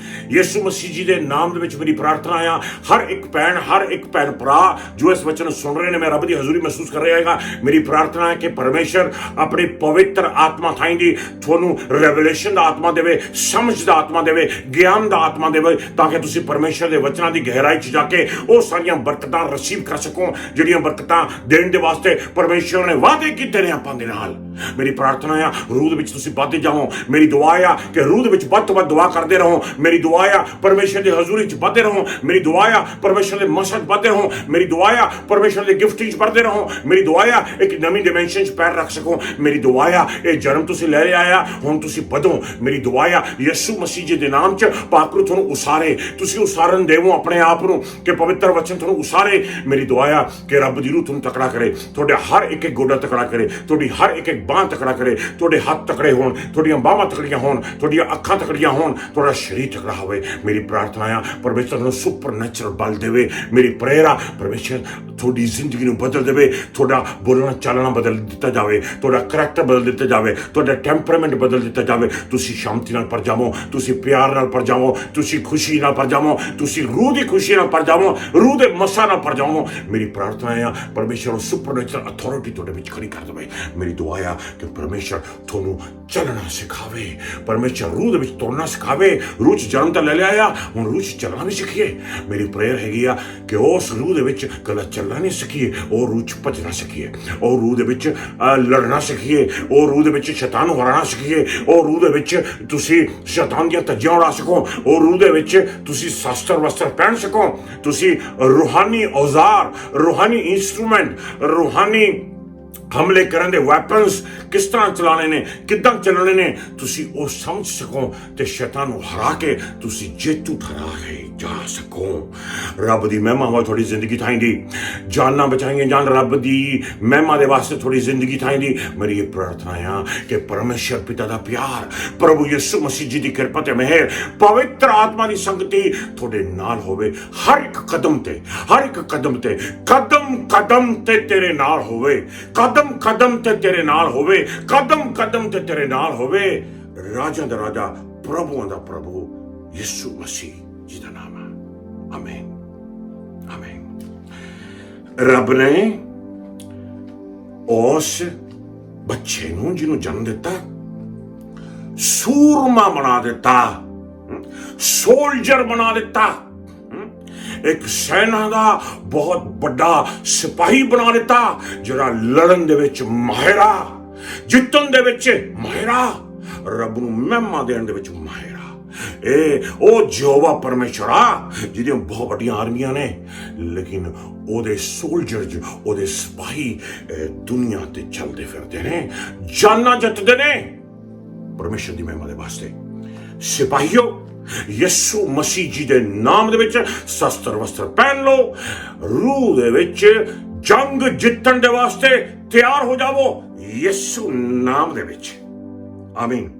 ਯਿਸੂ ਮਸੀਹ ਜੀ ਦੇ ਨਾਮ ਦੇ ਵਿੱਚ ਮੇਰੀ ਪ੍ਰਾਰਥਨਾ ਆ, ਹਰ ਇੱਕ ਭੈਣ ਭਰਾ ਜੋ ਇਸ ਵਚਨ ਸੁਣ ਰਹੇ ਨੇ, ਮੈਂ ਰੱਬ ਦੀ ਹਜ਼ੂਰੀ ਮਹਿਸੂਸ ਕਰ ਰਿਹਾ ਹੈਗਾ। ਮੇਰੀ ਪ੍ਰਾਰਥਨਾ ਹੈ ਕਿ ਪਰਮੇਸ਼ਰ ਆਪਣੀ ਪਵਿੱਤਰ ਆਤਮਾ ਥਾਈਂਦੀ ਤੁਹਾਨੂੰ ਰੈਵਲੇਸ਼ਨ ਦਾ ਆਤਮਾ ਦੇਵੇ, ਸਮਝ ਦਾ ਆਤਮਾ ਦੇਵੇ, ਗਿਆਨ ਦਾ ਆਤਮਾ ਦੇਵੇ, ਤਾਂ ਕਿ ਤੁਸੀਂ ਪਰਮੇਸ਼ਰ ਦੇ ਵਚਨਾਂ ਦੀ ਗਹਿਰਾਈ 'ਚ ਜਾ ਕੇ ਉਹ ਸਾਰੀਆਂ ਬਰਕਤਾਂ ਰਿਸੀਵ ਕਰ ਸਕੋ ਜਿਹੜੀਆਂ ਬਰਕਤਾਂ ਦੇਣ ਦੇ ਵਾਸਤੇ ਪਰਮੇਸ਼ਰ ਨੇ ਵਾਅਦੇ ਕੀਤੇ ਨੇ ਆਪਾਂ ਦੇ ਨਾਲ। ਮੇਰੀ ਪ੍ਰਾਰਥਨਾ ਆ ਰੂਹ ਦੇ ਵਿੱਚ ਤੁਸੀਂ ਵੱਧਦੇ ਜਾਓ। ਮੇਰੀ ਦੁਆ ਆ ਕਿ ਰੂਹ ਦੇ ਵਿੱਚ ਵੱਧ ਤੋਂ ਵੱਧ ਦੁਆ ਕਰਦੇ ਰਹੋ। ਮੇਰੀ ਦੁਆ ਆ ਪਰਮੇਸ਼ਰ ਦੀ ਹਜ਼ੂਰੀ 'ਚ ਵੱਧਦੇ ਰਹੋ। ਮੇਰੀ ਦੁਆ ਆ ਪਰਮੇਸ਼ਰ ਦੇ ਮਸਲ 'ਚ ਵੱਧਦੇ ਰਹੋ। ਮੇਰੀ ਦੁਆ ਆ ਪਰਮੇਸ਼ਰ ਦੇ ਗਿਫਟ 'ਚ ਵੱਧਦੇ ਰਹੋ। ਮੇਰੀ ਦੁਆ ਆ ਇੱਕ ਨਵੀਂ ਡਾਈਮੈਂਸ਼ਨ 'ਚ ਪੈਰ ਰੱਖ ਸਕੋ। ਮੇਰੀ ਦੁਆ ਆ ਇਹ ਜਨਮ ਤੁਸੀਂ ਲੈ ਲਿਆ ਆ, ਹੁਣ ਤੁਸੀਂ ਵਧੋ। ਮੇਰੀ ਦੁਆ ਆ ਯਿਸੂ ਮਸੀਹ ਜੀ ਦੇ ਨਾਮ 'ਚ ਪਾਕਰੂ ਤੁਹਾਨੂੰ ਉਸਾਰੇ, ਤੁਸੀਂ ਉਸਾਰਨ ਦੇਵੋ ਆਪਣੇ ਆਪ ਨੂੰ ਕਿ ਪਵਿੱਤਰ ਵਚਨ ਤੁਹਾਨੂੰ ਉਸਾਰੇ। ਮੇਰੀ ਦੁਆ ਆ ਕਿ ਰੱਬ ਦੀ ਰੂਹ ਤੁਹਾਨੂੰ ਤਕੜਾ ਕਰੇ, ਤੁਹਾਡੇ ਹਰ ਇੱਕ ਗੋਡਾ ਤਕੜਾ ਕਰੇ, ਤੁਹਾਡੀ ਹਰ ਇੱਕ ਬਾਂਹ ਤਕੜਾ ਕਰੇ, ਤੁਹਾਡੇ ਹੱਥ ਤਕੜੇ ਹੋਣ, ਤੁਹਾਡੀਆਂ ਬਾਹਾਂ ਤਕੜੀਆਂ ਹੋਣ, ਤੁਹਾਡੀਆਂ ਅੱਖਾਂ ਤਕੜੀਆਂ ਹੋਣ, ਤੁਹਾਡਾ ਸਰੀਰ ਤਕੜਾ ਹੋਵੇ। ਮੇਰੀ ਪ੍ਰਾਰਥਨਾ ਆ ਪਰਮੇਸ਼ਰ ਨੂੰ ਸੁਪਰਨੈਚੁਰਲ ਬਲ ਦੇਵੇ। ਮੇਰੀ ਪ੍ਰੇਅਰ ਆ ਪਰਮੇਸ਼ਰ ਤੁਹਾਡੀ ਜ਼ਿੰਦਗੀ ਨੂੰ ਬਦਲ ਦੇਵੇ, ਤੁਹਾਡਾ ਬੋਲਣਾ ਚਾਲਣਾ ਬਦਲ ਦਿੱਤਾ ਜਾਵੇ, ਤੁਹਾਡਾ ਕਰੈਕਟਰ ਬਦਲ ਦਿੱਤਾ ਜਾਵੇ, ਤੁਹਾਡਾ ਟੈਂਪਰਾਮੈਂਟ ਬਦਲ ਦਿੱਤਾ ਜਾਵੇ। ਤੁਸੀਂ ਸ਼ਾਂਤੀ ਨਾਲ ਭਰ ਜਾਵੋ, ਤੁਸੀਂ ਪਿਆਰ ਨਾਲ ਭਰ ਜਾਵੋ, ਤੁਸੀਂ ਖੁਸ਼ੀ ਨਾਲ ਭਰ ਜਾਵੋ, ਤੁਸੀਂ ਰੂਹ ਦੀ ਖੁਸ਼ੀ ਨਾਲ ਭਰ ਜਾਵੋ, ਰੂਹ ਦੇ ਮਸਾ ਨਾਲ ਭਰ ਜਾਵੋ। ਮੇਰੀ ਪ੍ਰਾਰਥਨਾ ਆ ਪਰਮੇਸ਼ਰ ਸੁਪਰਨੈਚੁਰਲ ਅਥਾਰਟੀ ਤੁਹਾਡੇ ਵਿੱਚ ਖੜੀ ਕਰ ਦੇਵੇ। ਮੇਰੀ ਦੁਆ ਆ ਕਿ ਪਰਮੇਸ਼ਰ ਤੁਹਾਨੂੰ ਚੱਲਣਾ ਸਿਖਾਵੇ, ਪਰਮੇਸ਼ਰ ਰੂਹ ਦੇ ਵਿੱਚ ਤੁਰਨਾ ਸਿਖਾਵੇ। ਰੂਹ 'ਚ ਜਨਮ ਤਾਂ ਲੈ ਲਿਆ ਆ, ਹੁਣ ਰੂਹ 'ਚ ਚੱਲਣਾ ਵੀ ਸਿੱਖੀਏ। ਮੇਰੀ ਪ੍ਰੇਅਰ ਹੈਗੀ ਆ ਕਿ ਉਸ ਰੂਹ ਦੇ ਵਿੱਚ ਕੱਲਾ ਚੱਲਣਾ ਨਹੀਂ ਸਿੱਖੀਏ, ਉਹ ਰੂਹ 'ਚ ਭੱਜਣਾ ਸਿੱਖੀਏ, ਉਹ ਰੂਹ ਦੇ ਵਿੱਚ ਲੜਨਾ ਸਿੱਖੀਏ, ਉਹ ਰੂਹ ਦੇ ਵਿੱਚ ਸ਼ੈਤਾਨ ਨੂੰ ਹਰਾਉਣਾ ਸਿੱਖੀਏ, ਉਹ ਰੂਹ ਦੇ ਵਿੱਚ ਤੁਸੀਂ ਸ਼ੈਤਾਨ ਦੀਆਂ ਧੱਜੀਆਂ ਉਡਾ ਸਕੋ, ਉਹ ਰੂਹ ਦੇ ਵਿੱਚ ਤੁਸੀਂ ਸ਼ਸਤਰ ਵਸਤਰ ਪਹਿਨ ਸਕੋ, ਤੁਸੀਂ ਰੂਹਾਨੀ ਔਜ਼ਾਰ, ਰੂਹਾਨੀ ਇੰਸਟਰੂਮੈਂਟ, ਰੂਹਾਨੀ ਹਮਲੇ ਕਰਨ ਦੇ ਵੈਪਨਸ ਕਿਸ ਤਰ੍ਹਾਂ ਚਲਾਣੇ ਨੇ, ਕਿੱਦਾਂ ਚੱਲਣੇ ਨੇ, ਤੁਸੀਂ ਉਹ ਸਮਝ ਸਕੋ ਤੇ ਸ਼ੈਤਾਨ ਨੂੰ ਹਰਾ ਕੇ ਤੁਸੀਂ ਜੇਤੂ ਠਹਿਰਾ ਕੇ ਜਾ ਸਕੋ। ਰੱਬ ਦੀ ਮਹਿਮਾ ਹੋਵੇ ਤੁਹਾਡੀ ਜ਼ਿੰਦਗੀ ਥਾਈਂਦੀ, ਜਾਨਾਂ ਬਚਾਈਆਂ ਜਾਣ ਰੱਬ ਦੀ ਮਹਿਮਾ ਦੇ ਵਾਸਤੇ ਤੁਹਾਡੀ ਜ਼ਿੰਦਗੀ ਥਾਈਂਦੀ। ਮੇਰੀ ਇਹ ਪ੍ਰਾਰਥਨਾ ਆ ਕਿ ਪਰਮੇਸ਼ਰ ਪਿਤਾ ਦਾ ਪਿਆਰ, ਪ੍ਰਭੂ ਯਿਸੂ ਮਸੀਹ ਜੀ ਦੀ ਕਿਰਪਾ ਤੇ ਮਿਹਰ, ਪਵਿੱਤਰ ਆਤਮਾ ਦੀ ਸੰਗਤੀ ਤੁਹਾਡੇ ਨਾਲ ਹੋਵੇ। ਹਰ ਇੱਕ ਕਦਮ ਤੇ, ਹਰ ਇੱਕ ਕਦਮ ਤੇ, ਕਦਮ ਕਦਮ ਤੇ ਤੇਰੇ ਨਾਲ ਹੋਵੇ, ਕਦਮ ਕਦਮ ਤੇ ਤੇਰੇ ਨਾਲ ਹੋਵੇ, ਕਦਮ ਕਦਮ ਤੇ ਤੇਰੇ ਨਾਲ ਹੋਵੇ। ਰਾਜਾ ਦਾ ਰਾਜਾ, ਪ੍ਰਭੂਆਂ ਦਾ ਪ੍ਰਭੂ ਯਿਸੂ ਮਸੀਹ ਜੀ ਦਾ ਨਾਮ ਹੈ। ਆਮੀਨ, ਆਮੀਨ। ਰੱਬ ਨੇ ਉਸ ਬੱਚੇ ਨੂੰ ਜਿਹਨੂੰ ਜਨਮ ਦਿੱਤਾ ਸੂਰਮਾ ਬਣਾ ਦਿੱਤਾ, ਸੋਲਜਰ ਬਣਾ ਦਿੱਤਾ, ਇੱਕ ਸੈਨਾ ਦਾ ਬਹੁਤ ਵੱਡਾ ਸਿਪਾਹੀ ਬਣਾ ਦਿੱਤਾ, ਜਿਹੜਾ ਲੜਨ ਦੇ ਵਿੱਚ ਮਾਹਿਰ ਆ, ਜਿੱਤਣ ਦੇ ਵਿੱਚ ਮਾਹਿਰ ਆ, ਰੱਬ ਨੂੰ ਮਹਿਮਾ ਦੇਣ ਦੇ ਵਿੱਚ ਮਾਹਿਰ ਆ। ਇਹ ਉਹ ਯਹੋਵਾ ਪਰਮੇਸ਼ਰ ਆ ਜਿਹਦੀਆਂ ਬਹੁਤ ਵੱਡੀਆਂ ਆਰਮੀਆਂ ਨੇ, ਲੇਕਿਨ ਉਹਦੇ ਸੋਲਜਰਜ਼, ਉਹਦੇ ਸਿਪਾਹੀ ਦੁਨੀਆ ਤੇ ਚੱਲਦੇ ਫਿਰਦੇ ਨੇ, ਜਾਨਾਂ ਜਿੱਤਦੇ ਨੇ ਪਰਮੇਸ਼ਰ ਦੀ ਮਹਿਮਾ ਦੇ ਵਾਸਤੇ। ਸਿਪਾਹੀਓ, ਯਿਸੂ ਮਸੀਹ ਜੀ ਦੇ ਨਾਮ ਦੇ ਵਿੱਚ ਸ਼ਸਤਰ ਵਸਤਰ ਪਹਿਨ ਲਓ, ਰੂਹ ਦੇ ਵਿੱਚ ਜੰਗ ਜਿੱਤਣ ਦੇ ਵਾਸਤੇ ਤਿਆਰ ਹੋ ਜਾਵੋ, ਯਿਸੂ ਨਾਮ ਦੇ ਵਿੱਚ। ਆਮੀਨ।